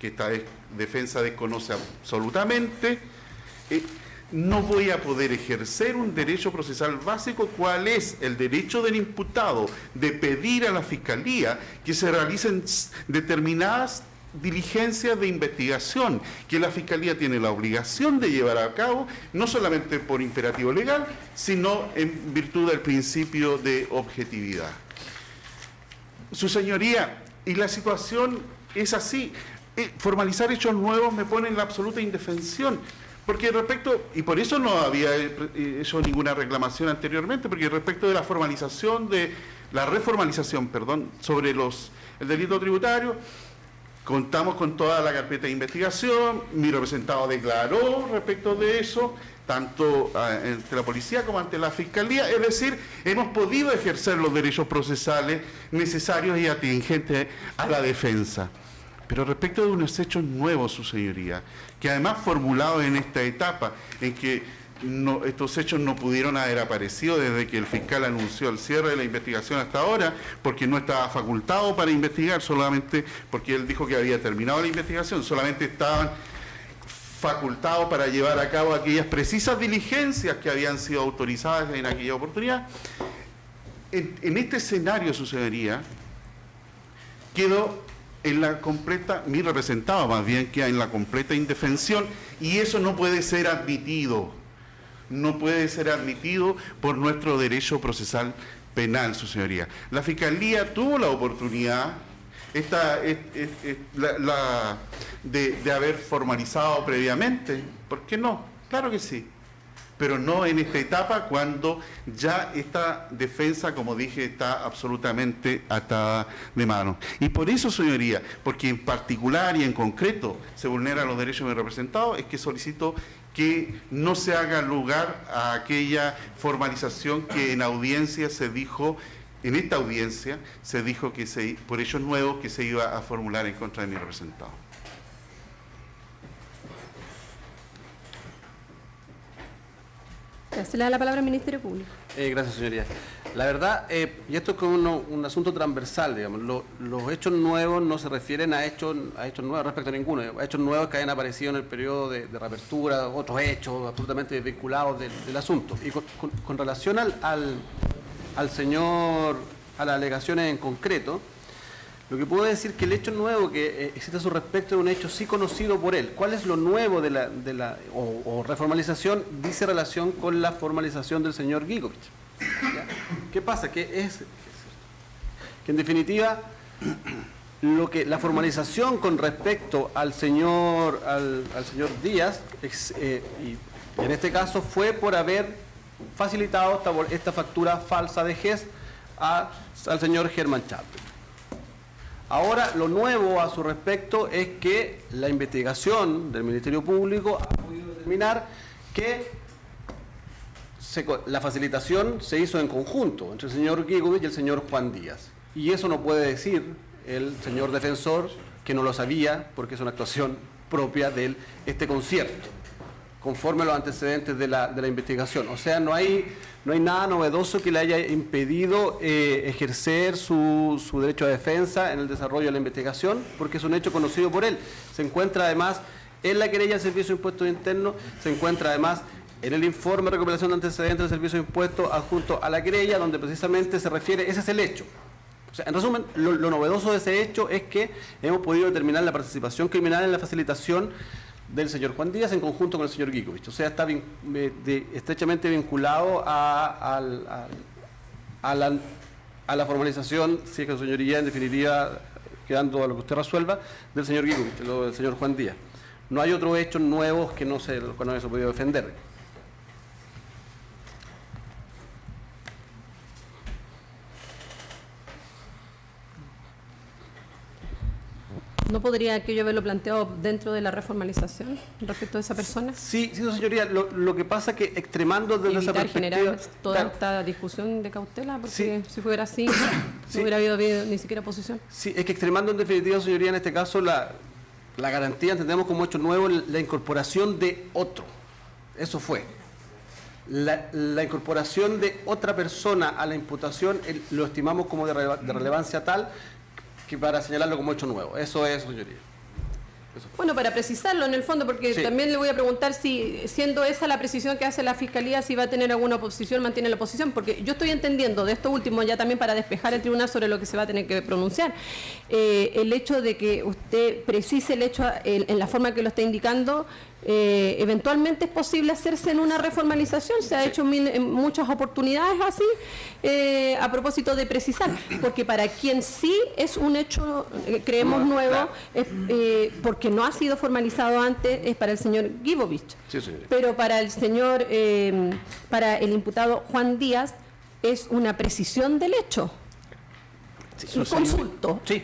que esta defensa desconoce absolutamente, no voy a poder ejercer un derecho procesal básico, cuál es el derecho del imputado de pedir a la Fiscalía que se realicen determinadas diligencias de investigación que la Fiscalía tiene la obligación de llevar a cabo, no solamente por imperativo legal, sino en virtud del principio de objetividad. Su señoría, y la situación es así, formalizar hechos nuevos me pone en la absoluta indefensión, porque respecto, y por eso no había hecho ninguna reclamación anteriormente, porque respecto de la reformalización, sobre el delito tributario, contamos con toda la carpeta de investigación, mi representado declaró respecto de eso, tanto ante la policía como ante la Fiscalía, es decir, hemos podido ejercer los derechos procesales necesarios y atingentes a la defensa. Pero respecto de unos hechos nuevos, su señoría, que además formulados en esta etapa, en que estos hechos no pudieron haber aparecido desde que el fiscal anunció el cierre de la investigación hasta ahora, porque no estaba facultado para investigar, solamente porque él dijo que había terminado la investigación, solamente estaban facultados para llevar a cabo aquellas precisas diligencias que habían sido autorizadas en aquella oportunidad. En este escenario, su señoría, quedó en la completa, mi representado más bien, queda en la completa indefensión, y eso no puede ser admitido. No puede ser admitido por nuestro derecho procesal penal, su señoría. La Fiscalía tuvo la oportunidad de haber formalizado previamente. ¿Por qué no? Claro que sí. Pero no en esta etapa, cuando ya esta defensa, como dije, está absolutamente atada de mano. Y por eso, señoría, porque en particular y en concreto se vulneran los derechos de mi representado, es que solicito que no se haga lugar a aquella formalización que en audiencia se dijo, en esta audiencia se dijo que por hechos nuevos que se iba a formular en contra de mi representado. Ya, se le da la palabra al Ministerio Público. Gracias, señoría. La verdad, y esto es como un asunto transversal, digamos, los hechos nuevos no se refieren a hechos nuevos respecto a ninguno, hechos nuevos que hayan aparecido en el periodo de reapertura, otros hechos absolutamente desvinculados del asunto. Y con relación al señor, a las alegaciones en concreto, lo que puedo decir que el hecho nuevo que existe a su respecto es un hecho sí conocido por él. ¿Cuál es lo nuevo de la reformalización? Dice relación con la formalización del señor Gigovich. ¿Ya? ¿Qué pasa? Que en definitiva la formalización con respecto al señor Díaz y en este caso fue por haber facilitado esta factura falsa de GES al señor Germán Chadwick. Ahora, lo nuevo a su respecto es que la investigación del Ministerio Público ha podido determinar que la facilitación se hizo en conjunto entre el señor Gigovich y el señor Juan Díaz. Y eso no puede decir el señor defensor que no lo sabía, porque es una actuación propia de este concierto, conforme a los antecedentes de la investigación. O sea, no hay nada novedoso que le haya impedido ejercer su derecho a defensa en el desarrollo de la investigación, porque es un hecho conocido por él. Se encuentra además en la querella del Servicio de Impuestos Internos, se encuentra además en el informe de recopilación de antecedentes del Servicio de Impuestos adjunto a la querella, donde precisamente se refiere, ese es el hecho. O sea, en resumen, lo novedoso de ese hecho es que hemos podido determinar la participación criminal en la facilitación del señor Juan Díaz en conjunto con el señor Gigovich. O sea, está estrechamente vinculado a la formalización, si es que su señoría, en definitiva, quedando a lo que usted resuelva, del señor Gigovich, del señor Juan Díaz. No hay otros hechos nuevos que no se ha podido defender. ¿No podría aquello haberlo planteado dentro de la reformalización respecto a esa persona? Sí, señoría. Lo que pasa es que extremando desde esa perspectiva... generar toda esta discusión de cautela, porque si fuera así, no hubiera habido ni siquiera posición. Sí, es que extremando en definitiva, señoría, en este caso, la garantía, entendemos como hecho nuevo, la incorporación de otro. Eso fue. La incorporación de otra persona a la imputación lo estimamos como de relevancia tal que para señalarlo como hecho nuevo. Eso es, señoría. Bueno, para precisarlo en el fondo, porque también le voy a preguntar si, siendo esa la precisión que hace la Fiscalía, si va a tener alguna oposición, mantiene la oposición, porque yo estoy entendiendo de esto último, ya también para despejar el tribunal sobre lo que se va a tener que pronunciar, el hecho de que usted precise el hecho en la forma que lo está indicando, eventualmente es posible hacerse en una reformalización, se ha hecho en muchas oportunidades así, a propósito de precisar, porque para quien sí es un hecho, creemos nuevo, porque no ha sido formalizado antes, es para el señor Gigovich, pero para el señor, para el imputado Juan Díaz, es una precisión del hecho. Un consulto. Sí.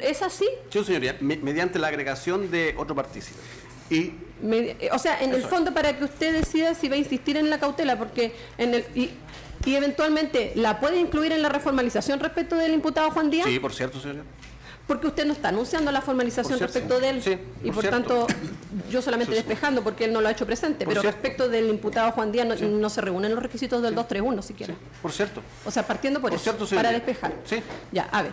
¿Es así? Sí, señoría, mediante la agregación de otro partícipe. O sea, en el fondo, para que usted decida si va a insistir en la cautela, porque y eventualmente la puede incluir en la reformalización respecto del imputado Juan Díaz. Sí, por cierto, señoría. Porque usted no está anunciando la formalización respecto de él, y por tanto, yo solamente despejando porque él no lo ha hecho presente, pero respecto del imputado Juan Díaz no se reúnen los requisitos del 231 siquiera. Por cierto. O sea, partiendo por eso, cierto, para despejar. Sí. Ya, a ver.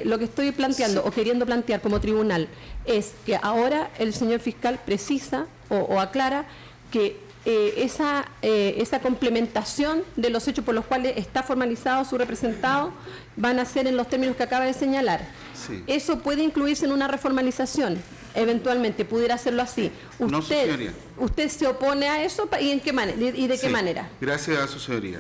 Lo que estoy planteando o queriendo plantear como tribunal es que ahora el señor fiscal precisa o aclara que esa complementación de los hechos por los cuales está formalizado su representado van a ser en los términos que acaba de señalar. Sí. Eso puede incluirse en una reformalización, eventualmente pudiera hacerlo así. ¿Usted se opone a eso y en qué manera y de qué manera? Gracias a su señoría.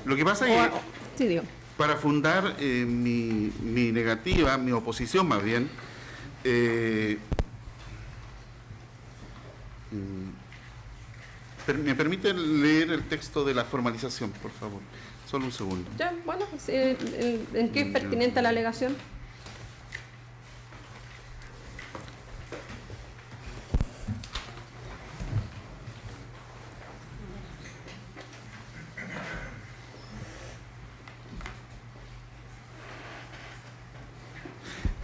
Lo que pasa es que para fundar mi negativa, mi oposición más bien, ¿me permite leer el texto de la formalización, por favor? Solo un segundo. Ya, bueno, ¿en qué es pertinente la alegación?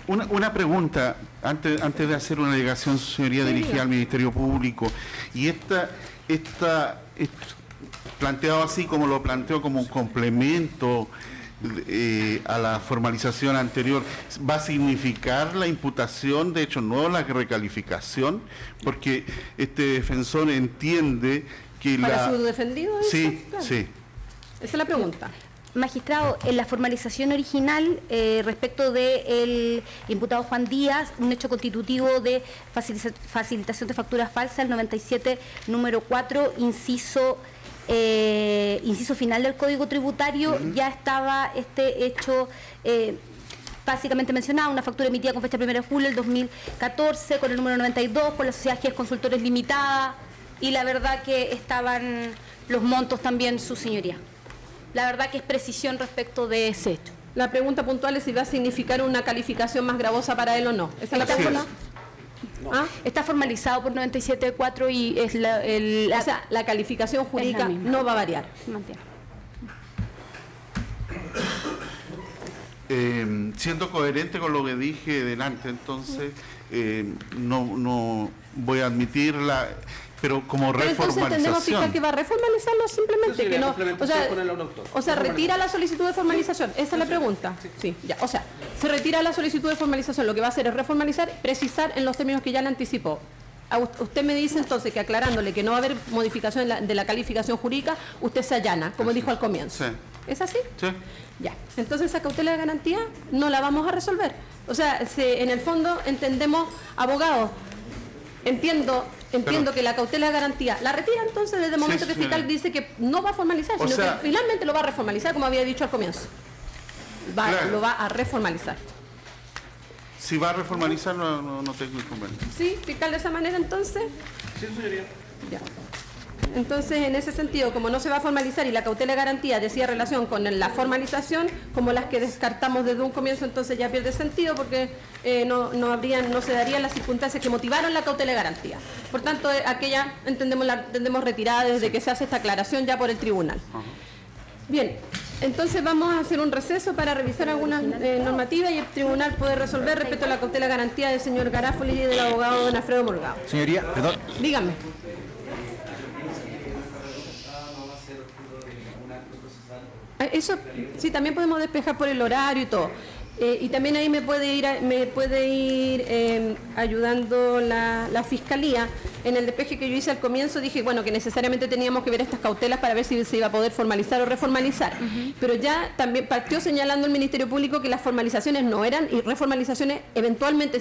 Una pregunta, antes de hacer una alegación, señoría, dirigida al Ministerio Público. Y planteado así como lo planteó como un complemento a la formalización anterior, ¿va a significar la imputación, de hecho no la recalificación? Porque este defensor entiende que ¿Para su defendido? Sí, claro. sí. Esa es la pregunta. Magistrado, en la formalización original respecto del imputado Juan Díaz, un hecho constitutivo de facilitación de facturas falsas, el 97, número 4, inciso final del Código Tributario, ya estaba este hecho básicamente mencionado, una factura emitida con fecha 1 de julio del 2014, con el número 92, por la sociedad GES Consultores Limitada, y la verdad que estaban los montos también, su señoría. La verdad que es precisión respecto de ese hecho. La pregunta puntual es si va a significar una calificación más gravosa para él o no. ¿Esa es la pregunta? No. ¿Ah? Está formalizado por 97.4 y es o sea, la calificación jurídica no va a variar. Mantiene. Siendo coherente con lo que dije delante, entonces no voy a admitir la... Pero como reformalización. Entonces entendemos, fiscal, que va a reformalizarlo simplemente, que no, o sea, retira la solicitud de formalización. Esa es la pregunta. Sí, ya. O sea, se retira la solicitud de formalización. Lo que va a hacer es reformalizar, precisar en los términos que ya le anticipó. Usted me dice entonces que aclarándole que no va a haber modificación de la calificación jurídica, usted se allana, como dijo al comienzo. Sí. ¿Es así? Sí. Ya. Entonces esa cautela de garantía no la vamos a resolver. O sea, en el fondo entendemos, abogados, entiendo que la cautela de garantía la retira entonces desde el momento que el fiscal dice que no va a formalizar, sino que finalmente lo va a reformalizar, como había dicho al comienzo. Lo va a reformalizar. Si va a reformalizar, no tengo inconveniente. ¿Sí, fiscal, de esa manera entonces? Sí, señoría. Ya. Entonces, en ese sentido, como no se va a formalizar y la cautela de garantía decía relación con la formalización, como las que descartamos desde un comienzo, entonces ya pierde sentido porque no se darían las circunstancias que motivaron la cautela de garantía. Por tanto, aquella entendemos retirada desde que se hace esta aclaración ya por el tribunal. Bien, entonces vamos a hacer un receso para revisar algunas normativas y el tribunal puede resolver respecto a la cautela de garantía del señor Garafoli y del abogado don Alfredo Morgado. Señoría, perdón. Dígame. Eso sí, también podemos despejar por el horario y todo. Y también ahí me puede ir ayudando la Fiscalía. En el despeje que yo hice al comienzo dije, bueno, que necesariamente teníamos que ver estas cautelas para ver si se iba a poder formalizar o reformalizar. Pero ya también partió señalando el Ministerio Público que las formalizaciones no eran, y reformalizaciones eventualmente,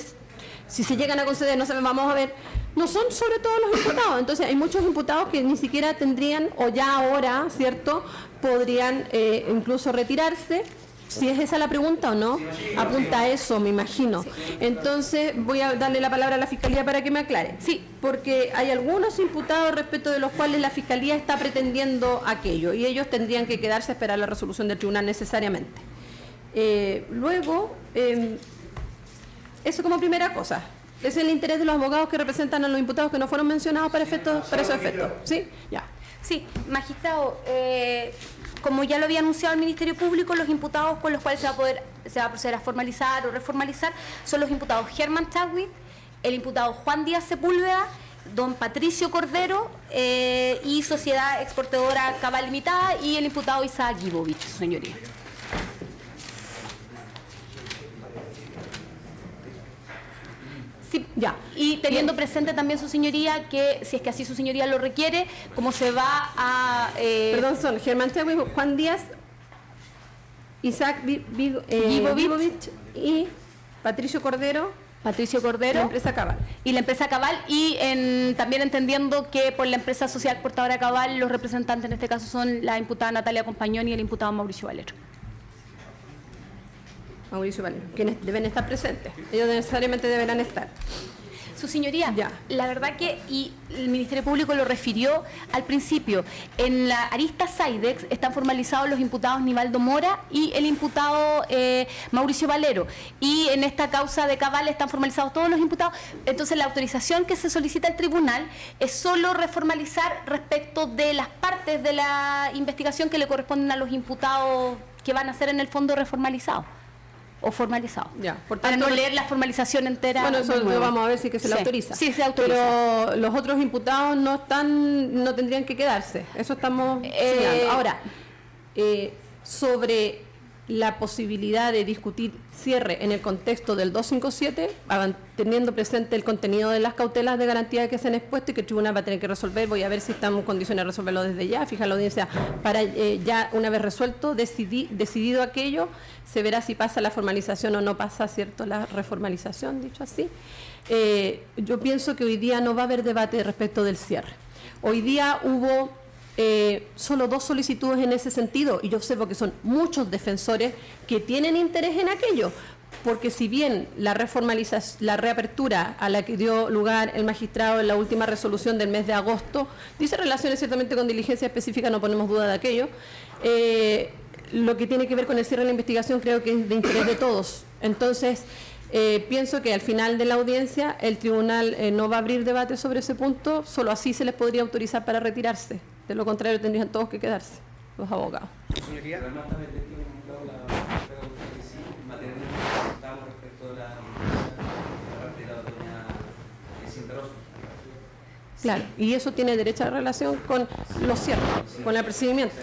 si se llegan a conceder, no sabemos, vamos a ver, no son sobre todo los imputados. Entonces hay muchos imputados que ni siquiera tendrían, o ya ahora, ¿cierto?, podrían incluso retirarse. Si es esa la pregunta o no, apunta a eso, me imagino. Entonces voy a darle la palabra a la Fiscalía para que me aclare. Sí, porque hay algunos imputados respecto de los cuales la Fiscalía está pretendiendo aquello y ellos tendrían que quedarse a esperar la resolución del tribunal necesariamente. Luego, eso como primera cosa. Es el interés de los abogados que representan a los imputados que no fueron mencionados para esos efectos. ¿Sí? Ya. Sí, magistrado, como ya lo había anunciado el Ministerio Público, los imputados con los cuales se va a proceder a formalizar o reformalizar son los imputados Germán Chadwick, el imputado Juan Díaz Sepúlveda, don Patricio Cordero y Sociedad Exportadora Cabal Limitada, y el imputado Isaac Gibovich, señoría. Sí, ya. Y teniendo presente también su señoría que, si es que así su señoría lo requiere, como se va a... Perdón, son Germán Chadwick, Juan Díaz, Isaac Gibovich y Patricio Cordero. La empresa Cabal. Y la empresa Cabal, y también entendiendo que por la empresa social portadora Cabal, los representantes en este caso son la imputada Natalia Compañón y el imputado Mauricio Valero. Quienes deben estar presentes. Ellos necesariamente deberán estar. Su señoría, la verdad que, y el Ministerio Público lo refirió al principio, en la arista Sidex están formalizados los imputados Nivaldo Mora y el imputado Mauricio Valero, y en esta causa de Cabal están formalizados todos los imputados. Entonces la autorización que se solicita al tribunal es solo reformalizar respecto de las partes de la investigación que le corresponden a los imputados que van a ser en el fondo reformalizados. o formalizado. Ya, por para tanto, no leer la formalización entera. Bueno, eso de nuevo. lo vamos a ver si que se le Sí. autoriza. Sí, se autoriza. Pero los otros imputados no tendrían que quedarse. Eso estamos señalando. Ahora, sobre la posibilidad de discutir cierre en el contexto del 257, teniendo presente el contenido de las cautelas de garantía que se han expuesto y que el tribunal va a tener que resolver. Voy a ver si estamos en condiciones de resolverlo desde ya. Fija la audiencia, para ya una vez resuelto, decidido aquello, se verá si pasa la formalización o no pasa, ¿cierto?, la reformalización, dicho así. Yo pienso que hoy día no va a haber debate respecto del cierre. Hoy día hubo solo 2 solicitudes en ese sentido, y yo observo que son muchos defensores que tienen interés en aquello, porque si bien la reapertura a la que dio lugar el magistrado en la última resolución del mes de agosto dice relaciones ciertamente con diligencia específica, no ponemos duda de aquello, lo que tiene que ver con el cierre de la investigación creo que es de interés de todos. Entonces, pienso que al final de la audiencia el tribunal no va a abrir debate sobre ese punto, solo así se les podría autorizar para retirarse. De lo contrario, tendrían todos que quedarse, los abogados. Señoría. Claro, y eso tiene derecha relación con los cierres, con el procedimiento.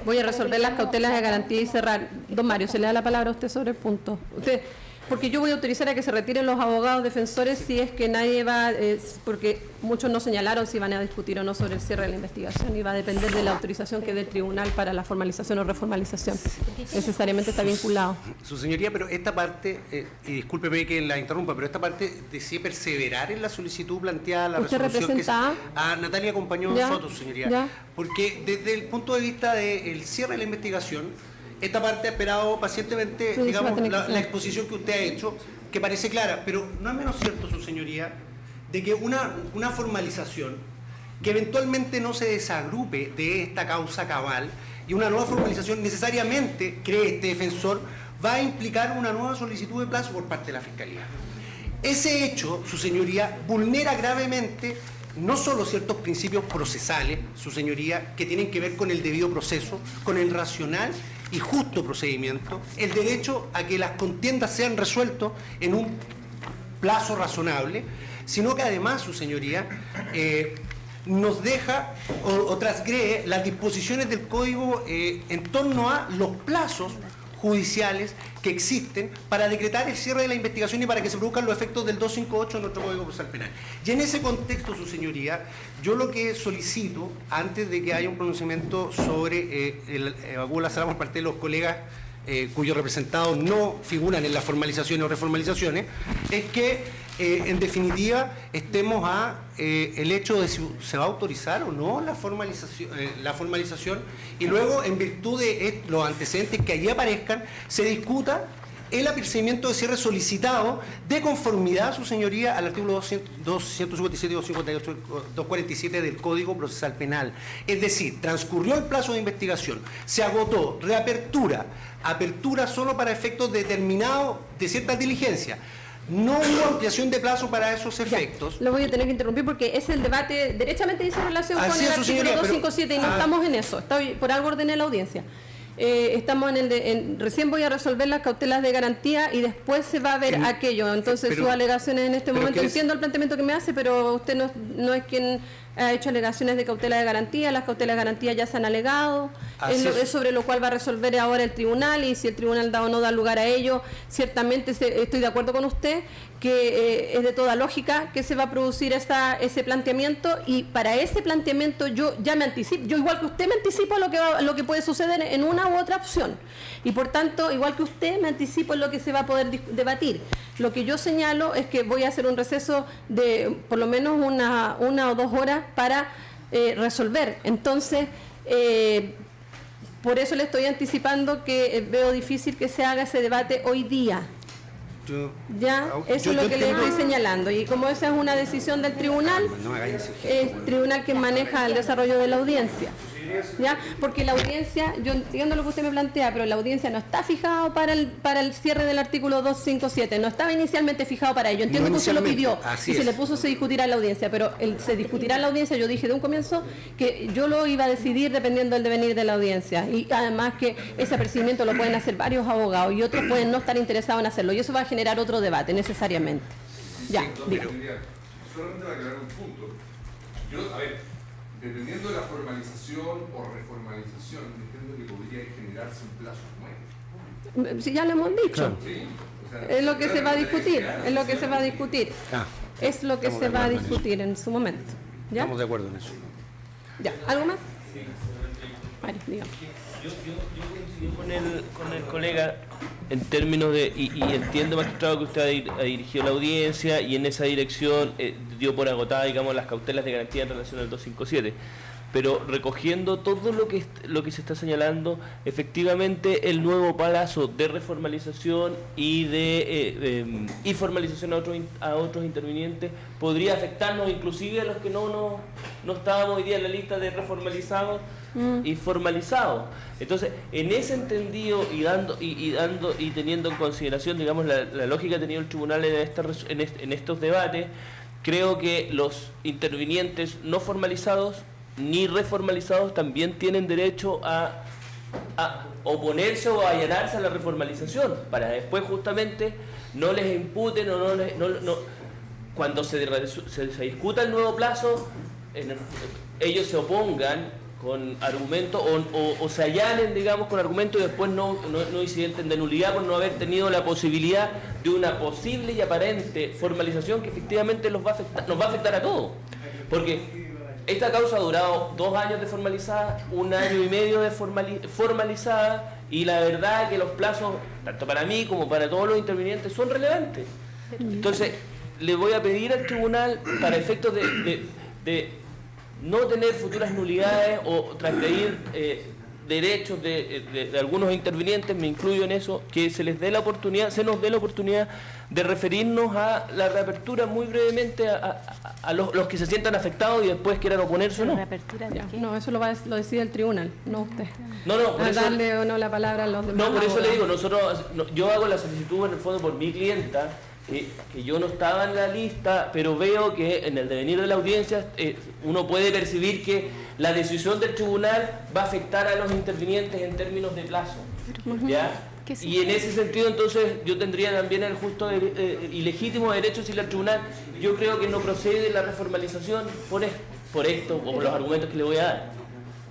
Voy a resolver las cautelas de garantía y cerrar. Don Mario, se le da la palabra a usted sobre el punto. Usted, porque yo voy a autorizar a que se retiren los abogados defensores si es que nadie va, porque muchos no señalaron si van a discutir o no sobre el cierre de la investigación y va a depender de la autorización que dé el tribunal para la formalización o reformalización. Necesariamente está vinculado. Su señoría, pero esta parte, y discúlpeme que la interrumpa, pero esta parte decide perseverar en la solicitud planteada, la ¿Usted resolución representa? a Natalia Compañón Soto, su señoría. Ya. Porque desde el punto de vista del cierre de la investigación, esta parte ha esperado pacientemente, Sí, digamos, la la exposición que usted ha hecho, que parece clara, pero no es menos cierto, su señoría, de que una formalización que eventualmente no se desagrupe de esta causa cabal y una nueva formalización necesariamente, cree este defensor, va a implicar una nueva solicitud de plazo por parte de la Fiscalía. Ese hecho, su señoría, vulnera gravemente no solo ciertos principios procesales, su señoría, que tienen que ver con el debido proceso, con el racional y justo procedimiento, el derecho a que las contiendas sean resueltas en un plazo razonable, sino que además, su señoría, nos deja o transgrede las disposiciones del Código en torno a los plazos judiciales que existen para decretar el cierre de la investigación y para que se produzcan los efectos del 258 de nuestro Código Procesal Penal. Y en ese contexto, su señoría, yo lo que solicito, antes de que haya un pronunciamiento sobre el evacuo de la sala por parte de los colegas cuyos representados no figuran en las formalizaciones o reformalizaciones, es que en definitiva estemos a el hecho de si se va a autorizar o no la formalización y luego, en virtud de los antecedentes que allí aparezcan, se discuta el apercibimiento de cierre solicitado de conformidad, su señoría, al artículo 257 y 258, 247 del Código Procesal Penal. Es decir, transcurrió el plazo de investigación, se agotó, reapertura, apertura solo para efectos determinados de ciertas diligencias. No hubo ampliación de plazo para esos efectos. Lo voy a tener que interrumpir porque es el debate, derechamente dice relación con el artículo 257 y no estamos en eso. Por algo ordené la audiencia. Estamos recién voy a resolver las cautelas de garantía y después se va a ver aquello. Entonces sus alegaciones en este momento, entiendo el planteamiento que me hace, pero usted no es quien ha hecho alegaciones de cautela de garantía. Las cautelas de garantía ya se han alegado, es sobre lo cual va a resolver ahora el tribunal, y si el tribunal da o no da lugar a ello, ciertamente estoy de acuerdo con usted que es de toda lógica que se va a producir ese planteamiento, y para ese planteamiento yo ya me anticipo, yo igual que usted me anticipo a lo que puede suceder en una u otra opción, y por tanto igual que usted me anticipo en lo que se va a poder debatir. Lo que yo señalo es que voy a hacer un receso de por lo menos una o 2 horas para resolver. Entonces, por eso le estoy anticipando que veo difícil que se haga ese debate hoy día. Eso es lo que le estoy señalando, y como esa es una decisión del tribunal, es el tribunal que maneja el desarrollo de la audiencia. ¿Ya? Porque la audiencia, yo entiendo lo que usted me plantea, pero la audiencia no está fijada para el cierre del artículo 257, no estaba inicialmente fijado para ello. Entiendo que usted lo pidió y se le puso se discutirá en la audiencia, pero se discutirá en la audiencia, yo dije de un comienzo que yo lo iba a decidir dependiendo del devenir de la audiencia, y además que ese apercibimiento lo pueden hacer varios abogados y otros pueden no estar interesados en hacerlo, y eso va a generar otro debate necesariamente. Ya, diga. Solamente para aclarar un punto. Yo, a ver, dependiendo de la formalización o reformalización, entiendo que podría generarse un plazo nuevo. Si ya lo hemos dicho. Claro. Sí, o sea, es lo que se va a discutir, es lo que se va a discutir. Es lo que se va a discutir en su momento. ¿Ya? Estamos de acuerdo en eso. Ya, ¿algo más? Vale, digamos. Yo coincido con el colega en términos de, y entiendo, magistrado, que usted ha dirigido la audiencia y en esa dirección dio por agotada, digamos, las cautelas de garantía en relación al 257. Pero recogiendo todo lo que se está señalando, efectivamente el nuevo plazo de reformalización y de formalización a otros intervinientes podría afectarnos inclusive a los que no estábamos hoy día en la lista de reformalizados y formalizados. Entonces, en ese entendido y teniendo en consideración, digamos, la lógica que ha tenido el tribunal en estos debates, creo que los intervinientes no formalizados ni reformalizados también tienen derecho a oponerse o a allanarse a la reformalización, para después justamente no les imputen o cuando se discuta el nuevo plazo, ellos se opongan con argumento o se allanen, digamos, con argumento y después no incidenten de nulidad por no haber tenido la posibilidad de una posible y aparente formalización que efectivamente nos va a afectar a todos. Porque esta causa ha durado 2 años de formalizada, 1 año y medio de formalizada, y la verdad que los plazos, tanto para mí como para todos los intervinientes, son relevantes. Entonces, le voy a pedir al tribunal, para efectos de no tener futuras nulidades o transgredir derechos de algunos intervinientes, me incluyo en eso, que se nos dé la oportunidad de referirnos a la reapertura muy brevemente a los que se sientan afectados y después quieran oponerse o no. No, eso lo decide el tribunal, no usted. No, por eso, darle o no la palabra a los demás. No, por eso le digo, yo hago la solicitud en el fondo por mi clienta, que yo no estaba en la lista, pero veo que en el devenir de la audiencia uno puede percibir que la decisión del tribunal va a afectar a los intervinientes en términos de plazo. ¿Ya? Y en ese sentido, entonces, yo tendría también el justo y legítimo derecho si el tribunal, yo creo que no procede la reformalización por esto o por los argumentos que le voy a dar.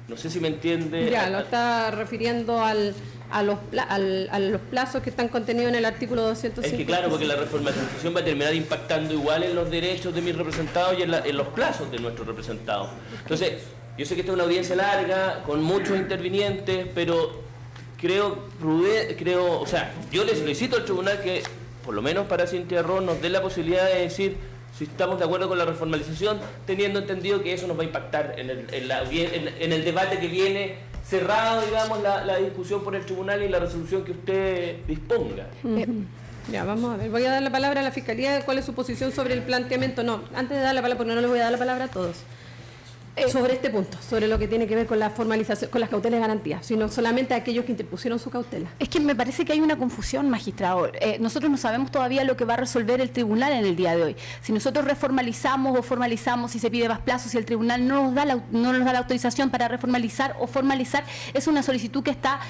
No sé si me entiende. Ya, lo está refiriendo a los plazos que están contenidos en el artículo 250. Es que claro, porque la reformalización va a terminar impactando igual en los derechos de mis representados y en los plazos de nuestros representados. Entonces, yo sé que esta es una audiencia larga, con muchos intervinientes, pero o sea, yo le solicito al tribunal que, por lo menos para Cintia Ross, nos dé la posibilidad de decir si estamos de acuerdo con la reformalización, teniendo entendido que eso nos va a impactar en el debate que viene cerrado, digamos, la discusión por el tribunal y la resolución que usted disponga. Ya, vamos a ver. Voy a dar la palabra a la Fiscalía. ¿Cuál es su posición sobre el planteamiento? No, antes de dar la palabra, porque no les voy a dar la palabra a todos. Sobre este punto, sobre lo que tiene que ver con la formalización, con las cautelas de garantía, sino solamente a aquellos que interpusieron su cautela. Es que me parece que hay una confusión, magistrado. Nosotros no sabemos todavía lo que va a resolver el tribunal en el día de hoy. Si nosotros reformalizamos o formalizamos, si se pide más plazos, si el tribunal no nos da la autorización para reformalizar o formalizar, es una solicitud que está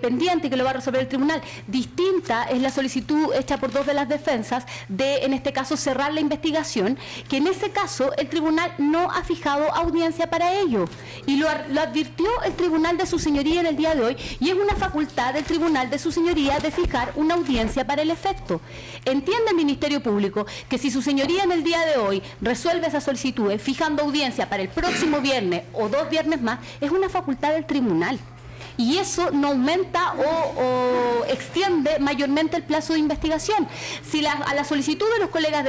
pendiente y que lo va a resolver el tribunal. Distinta es la solicitud hecha por 2 de las defensas de, en este caso, cerrar la investigación, que en ese caso el tribunal no ha fijado audiencia para ello, y lo advirtió el tribunal de su señoría en el día de hoy, y es una facultad del tribunal de su señoría de fijar una audiencia para el efecto. Entiende el Ministerio Público que si su señoría en el día de hoy resuelve esa solicitud fijando audiencia para el próximo viernes o 2 viernes más, es una facultad del tribunal. Y eso no aumenta o extiende mayormente el plazo de investigación. Si a la solicitud de los colegas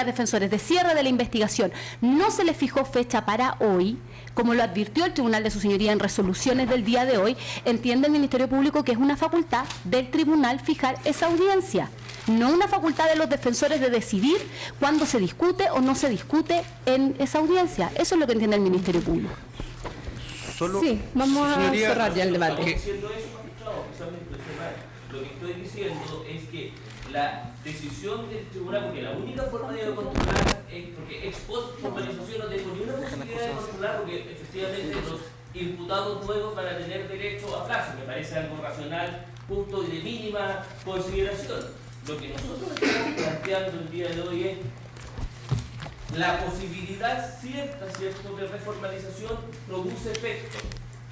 defensores de cierre de la investigación no se les fijó fecha para hoy, como lo advirtió el tribunal de su señoría en resoluciones del día de hoy, entiende el Ministerio Público que es una facultad del tribunal fijar esa audiencia, no una facultad de los defensores de decidir cuándo se discute o no se discute en esa audiencia. Eso es lo que entiende el Ministerio Público. Solo, sí, vamos a cerrar ya el debate. Estamos diciendo eso, magistrado, precisamente cerrar. Lo que estoy diciendo es que la decisión del tribunal, porque la única forma de controlar es porque ex post formalización no tengo ni una posibilidad de controlar, porque efectivamente los imputados nuevos van a tener derecho a plazo, me parece algo racional, justo y de mínima consideración. Lo que nosotros estamos planteando el día de hoy es la posibilidad cierta, ¿cierto?, de reformalización produce efectos,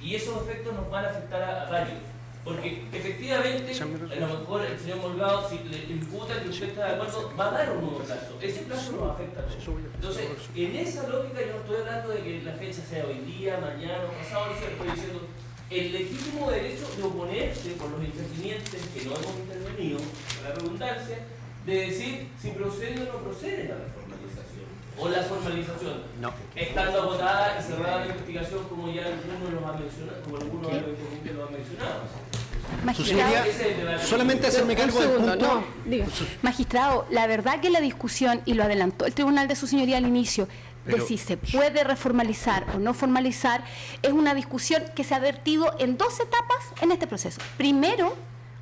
y esos efectos nos van a afectar a varios. Porque efectivamente, a lo mejor el señor Morgado, si le imputa que usted está de acuerdo, va a dar un nuevo plazo. Ese plazo nos afecta a todos. Entonces, en esa lógica yo no estoy hablando de que la fecha sea hoy día, mañana o pasado, estoy diciendo el legítimo derecho de oponerse por los intervinientes que no hemos intervenido, por la redundancia, de decir si procede o no procede la reformalización. O la formalización, estando agotada y cerrada la investigación, como ya algunos los han mencionado, como algunos de los intervinientes lo han mencionado. Su señoría, solamente hacerme cargo del punto. Magistrado, la verdad que la discusión, y lo adelantó el tribunal de su señoría al inicio, de si se puede reformalizar o no formalizar, es una discusión que se ha vertido en dos etapas en este proceso. Primero,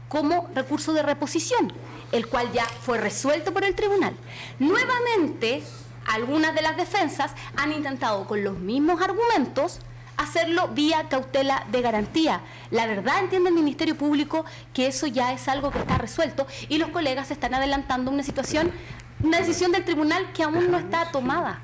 como recurso de reposición, el cual ya fue resuelto por el tribunal. Nuevamente, algunas de las defensas han intentado con los mismos argumentos hacerlo vía cautela de garantía. La verdad, entiende el Ministerio Público que eso ya es algo que está resuelto y los colegas están adelantando una situación, una decisión del tribunal que aún no está tomada.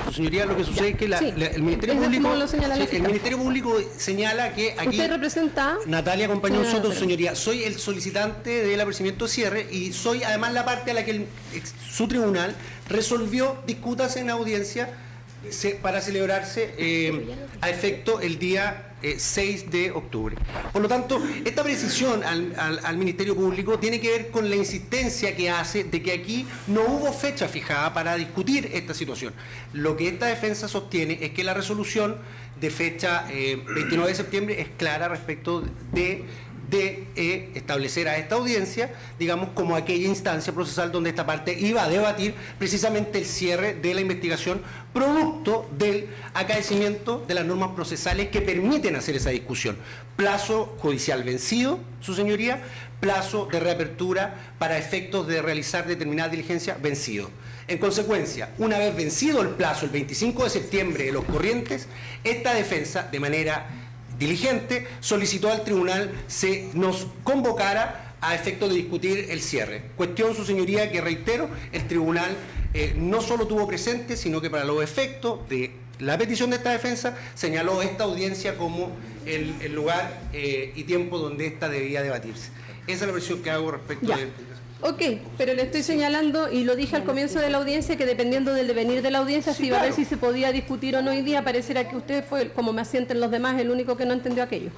Su señoría, lo que sucede es que el Ministerio Público señala que aquí usted representa Natalia Compañón Soto, su señoría, soy el solicitante del apercibimiento de cierre y soy además la parte a la que su tribunal resolvió discutas en audiencia para celebrarse a efecto el día 6 de octubre. Por lo tanto, esta precisión al Ministerio Público tiene que ver con la insistencia que hace de que aquí no hubo fecha fijada para discutir esta situación. Lo que esta defensa sostiene es que la resolución de fecha 29 de septiembre es clara respecto de establecer a esta audiencia, digamos, como aquella instancia procesal donde esta parte iba a debatir precisamente el cierre de la investigación producto del acaecimiento de las normas procesales que permiten hacer esa discusión. Plazo judicial vencido, su señoría, plazo de reapertura para efectos de realizar determinada diligencia vencido. En consecuencia, una vez vencido el plazo, el 25 de septiembre de los corrientes, esta defensa, de manera diligente, solicitó al tribunal se nos convocara a efecto de discutir el cierre. Cuestión, su señoría, que reitero, el tribunal no solo tuvo presente, sino que para los efectos de la petición de esta defensa señaló esta audiencia como el lugar y tiempo donde esta debía debatirse. Esa es la versión que hago respecto de... Ok, pero le estoy señalando, y lo dije al comienzo de la audiencia, que dependiendo del devenir de la audiencia, se iba a ver si se podía discutir o no hoy día. Pareciera que usted fue, como me asienten los demás, el único que no entendió aquello.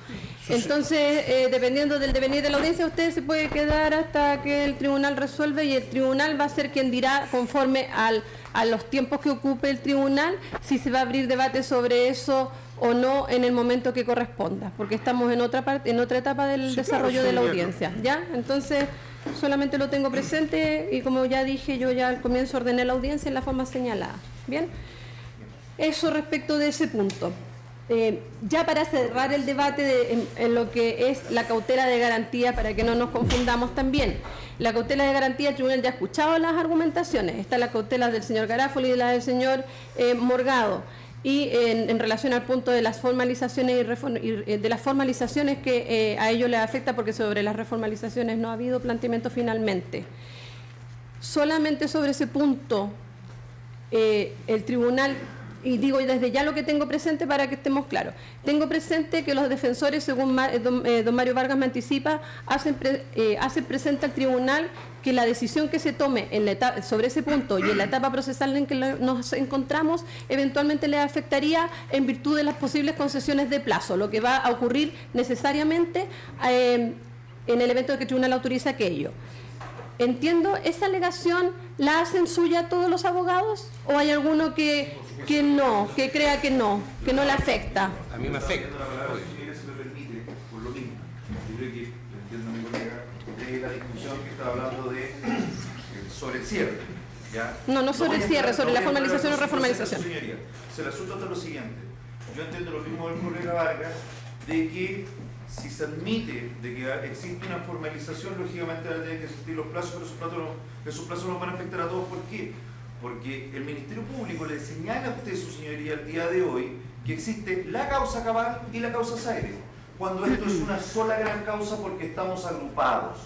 Entonces, dependiendo del devenir de la audiencia, usted se puede quedar hasta que el tribunal resuelve, y el tribunal va a ser quien dirá, conforme a los tiempos que ocupe el tribunal, si se va a abrir debate sobre eso o no en el momento que corresponda, porque estamos en otra parte, en otra etapa del desarrollo de la audiencia. ¿Ya? Entonces, solamente lo tengo presente y, como ya dije, yo ya al comienzo ordené la audiencia en la forma señalada. Bien, eso respecto de ese punto. Ya para cerrar el debate en lo que es la cautela de garantía, para que no nos confundamos también. La cautela de garantía, el tribunal ya ha escuchado las argumentaciones. Está la cautela del señor Garofalo y la del señor Morgado. Y en relación al punto de las formalizaciones de las formalizaciones que a ellos les afecta, porque sobre las reformalizaciones no ha habido planteamiento finalmente. Solamente sobre ese punto el tribunal, y digo desde ya lo que tengo presente para que estemos claros, tengo presente que los defensores, según don Mario Vargas me anticipa, hacen presente al tribunal que la decisión que se tome en la etapa, sobre ese punto y en la etapa procesal en que nos encontramos, eventualmente le afectaría en virtud de las posibles concesiones de plazo, lo que va a ocurrir necesariamente en el evento de que el tribunal autoriza aquello. Entiendo, ¿esa alegación la hacen suya todos los abogados? ¿O hay alguno que no, que crea que no le afecta? A mí me afecta. Si me permite, por lo mismo, yo creo que, entiendo a mi colega, de la discusión que está hablando sobre el cierre. ¿Ya? No sobre el cierre, sobre la formalización o reformalización. Señoría, el asunto está lo siguiente. yo entiendo lo mismo del colega Vargas, de que si se admite de que existe una formalización, lógicamente van a tener que existir los plazos, pero esos plazos nos van a afectar a todos. ¿Por qué? Porque el Ministerio Público le señala a usted, su señoría, el día de hoy, que existe la causa Cabal y la causa Zaire, cuando esto es una sola gran causa porque estamos agrupados.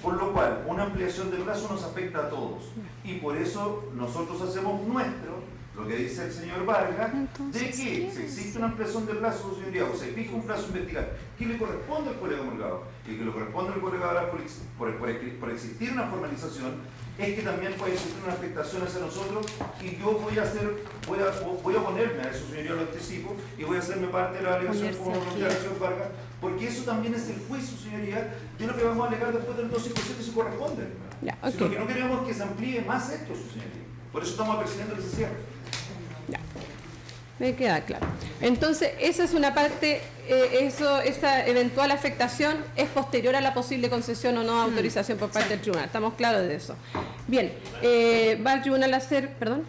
Por lo cual, una ampliación de plazo nos afecta a todos. Y por eso nosotros hacemos nuestro lo que dice el señor Vargas, de que si existe una ampliación de plazo, señoría, o se fija un plazo a investigar, ¿qué le corresponde al colega Morgado? Y que le corresponde al colega Vargas por existir una formalización, es que también puede existir una afectación hacia nosotros, y yo voy a oponerme a eso, señoría, lo anticipo, y voy a hacerme parte de la alegación como bloquear al señor Vargas, porque eso también es el juicio, señoría, de lo que vamos a alegar después del 257 si corresponde. Ya, Sino que no queremos que se amplíe más esto, su señoría. Por eso estamos persiguiendo ese cierre. Ya, me queda claro. Entonces, esa es una parte, esa eventual afectación es posterior a la posible concesión o no autorización por parte del tribunal. Estamos claros de eso. Bien, va al tribunal a hacer, perdón.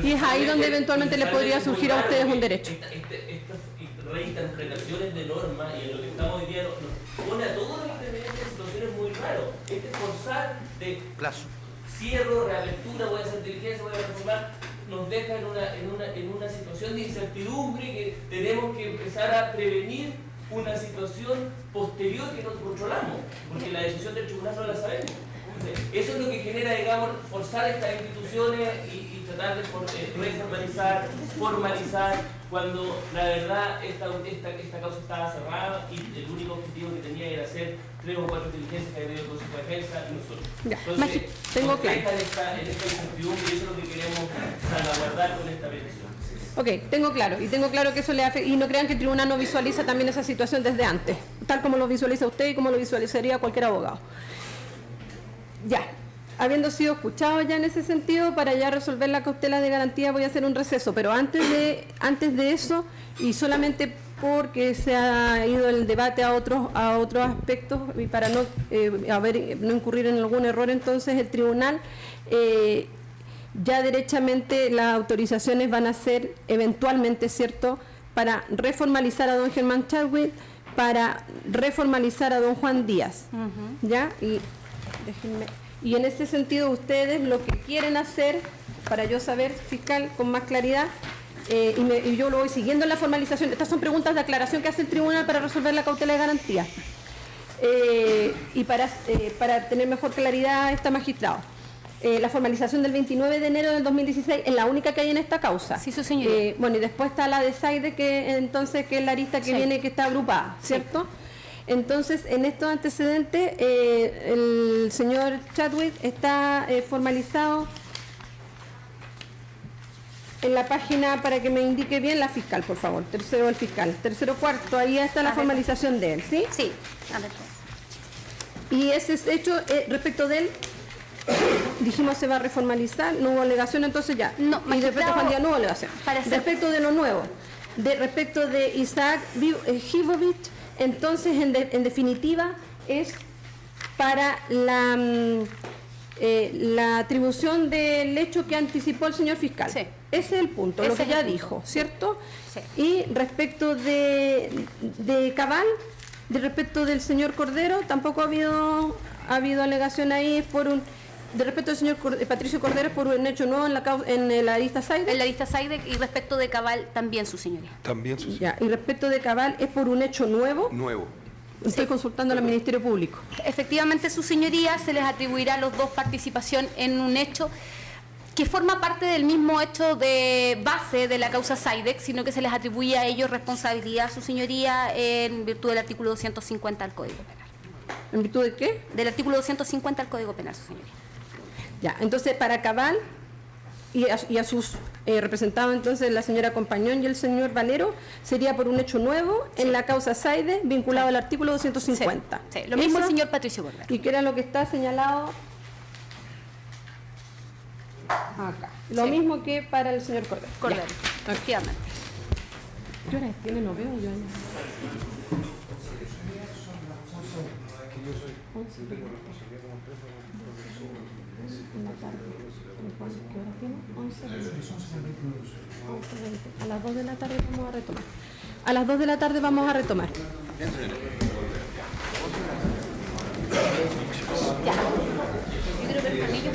Y es ahí donde eventualmente le podría surgir a ustedes un derecho. Estas reinterpretaciones de normas y en lo que estamos hoy día nos pone a todos los intermediarios en situaciones muy raras. Forzar de plazo. Cierro, reapertura, voy a hacer diligencia, voy a reformar, nos deja en una situación de incertidumbre que tenemos que empezar a prevenir una situación posterior que no controlamos, porque la decisión del tribunal no la sabemos. Entonces, eso es lo que genera, digamos, forzar estas instituciones y tratar de reformalizar, formalizar, cuando la verdad esta causa estaba cerrada y el único objetivo que tenía era hacer 3 o 4 diligencias que había tenido el Consejo de Defensa y nosotros. Ya. Entonces, Tengo claro. en esta incertidumbre y eso es lo que queremos salvaguardar con esta petición. Ok, tengo claro, y tengo claro que eso le afecta, y no crean que el tribunal no visualiza también esa situación desde antes, tal como lo visualiza usted y como lo visualizaría cualquier abogado. Ya, habiendo sido escuchado ya en ese sentido, para ya resolver la cautela de garantía voy a hacer un receso, pero antes de eso, y solamente porque se ha ido el debate a otros aspectos, y para no incurrir en algún error, entonces el tribunal ya derechamente las autorizaciones van a ser eventualmente, ¿cierto?, para reformalizar a don Germán Chadwick, para reformalizar a don Juan Díaz, ¿ya? Y en ese sentido ustedes lo que quieren hacer, para yo saber, fiscal, con más claridad, y yo lo voy siguiendo en la formalización, estas son preguntas de aclaración que hace el tribunal para resolver la cautela de garantía, y para tener mejor claridad está magistrado. La formalización del 29 de enero del 2016 es la única que hay en esta causa. Sí, su señoría. Bueno, y después está la de Zaide, que entonces que es la arista que viene, que está agrupada, ¿cierto? Sí. Entonces, en estos antecedentes, el señor Chadwick está formalizado en la página, para que me indique bien, la fiscal, por favor. Tercero, el fiscal. Tercero, cuarto, ahí está la formalización de él, ¿sí? Sí. A ver. Y ese es hecho respecto de él. Dijimos se va a reformalizar, no hubo alegación, entonces ya. No, y respecto a Juan Díaz no hubo alegación. Respecto de lo nuevo, respecto de Isaac Gibovich, entonces en definitiva es para la atribución del hecho que anticipó el señor fiscal. Sí. Ese es el punto, lo que ya dijo, ¿cierto? Sí. Y respecto de Cabal, respecto del señor Cordero, tampoco ha habido alegación ahí de respecto del señor Patricio Cordero por un hecho nuevo en la lista Zaide. En la lista Zaide, y respecto de Cabal también, su señoría. También, su señoría. Ya, y respecto de Cabal es por un hecho nuevo. Nuevo. Estoy consultando al Ministerio Público. Efectivamente, su señoría, se les atribuirá a los dos participación en un hecho que forma parte del mismo hecho de base de la causa Zaide, sino que se les atribuye a ellos responsabilidad, su señoría, en virtud del artículo 250 del Código Penal. ¿En virtud de qué? Del artículo 250 del Código Penal, su señoría. Ya, entonces para Cabal y a sus representados, entonces la señora Compañón y el señor Valero, sería por un hecho nuevo en la causa Zaide vinculado al artículo 250. Sí, lo mismo el señor Patricio Cordero. ¿Y qué era lo que está señalado acá? Lo mismo que para el señor Cordero. Cordero, efectivamente. ¿Qué hora tiene? No veo yo. ¿Qué hora tiene? 11:20. A las 2 de la tarde vamos a retomar. A las 2 de la tarde vamos a retomar. Ya. Yo creo que el panillo...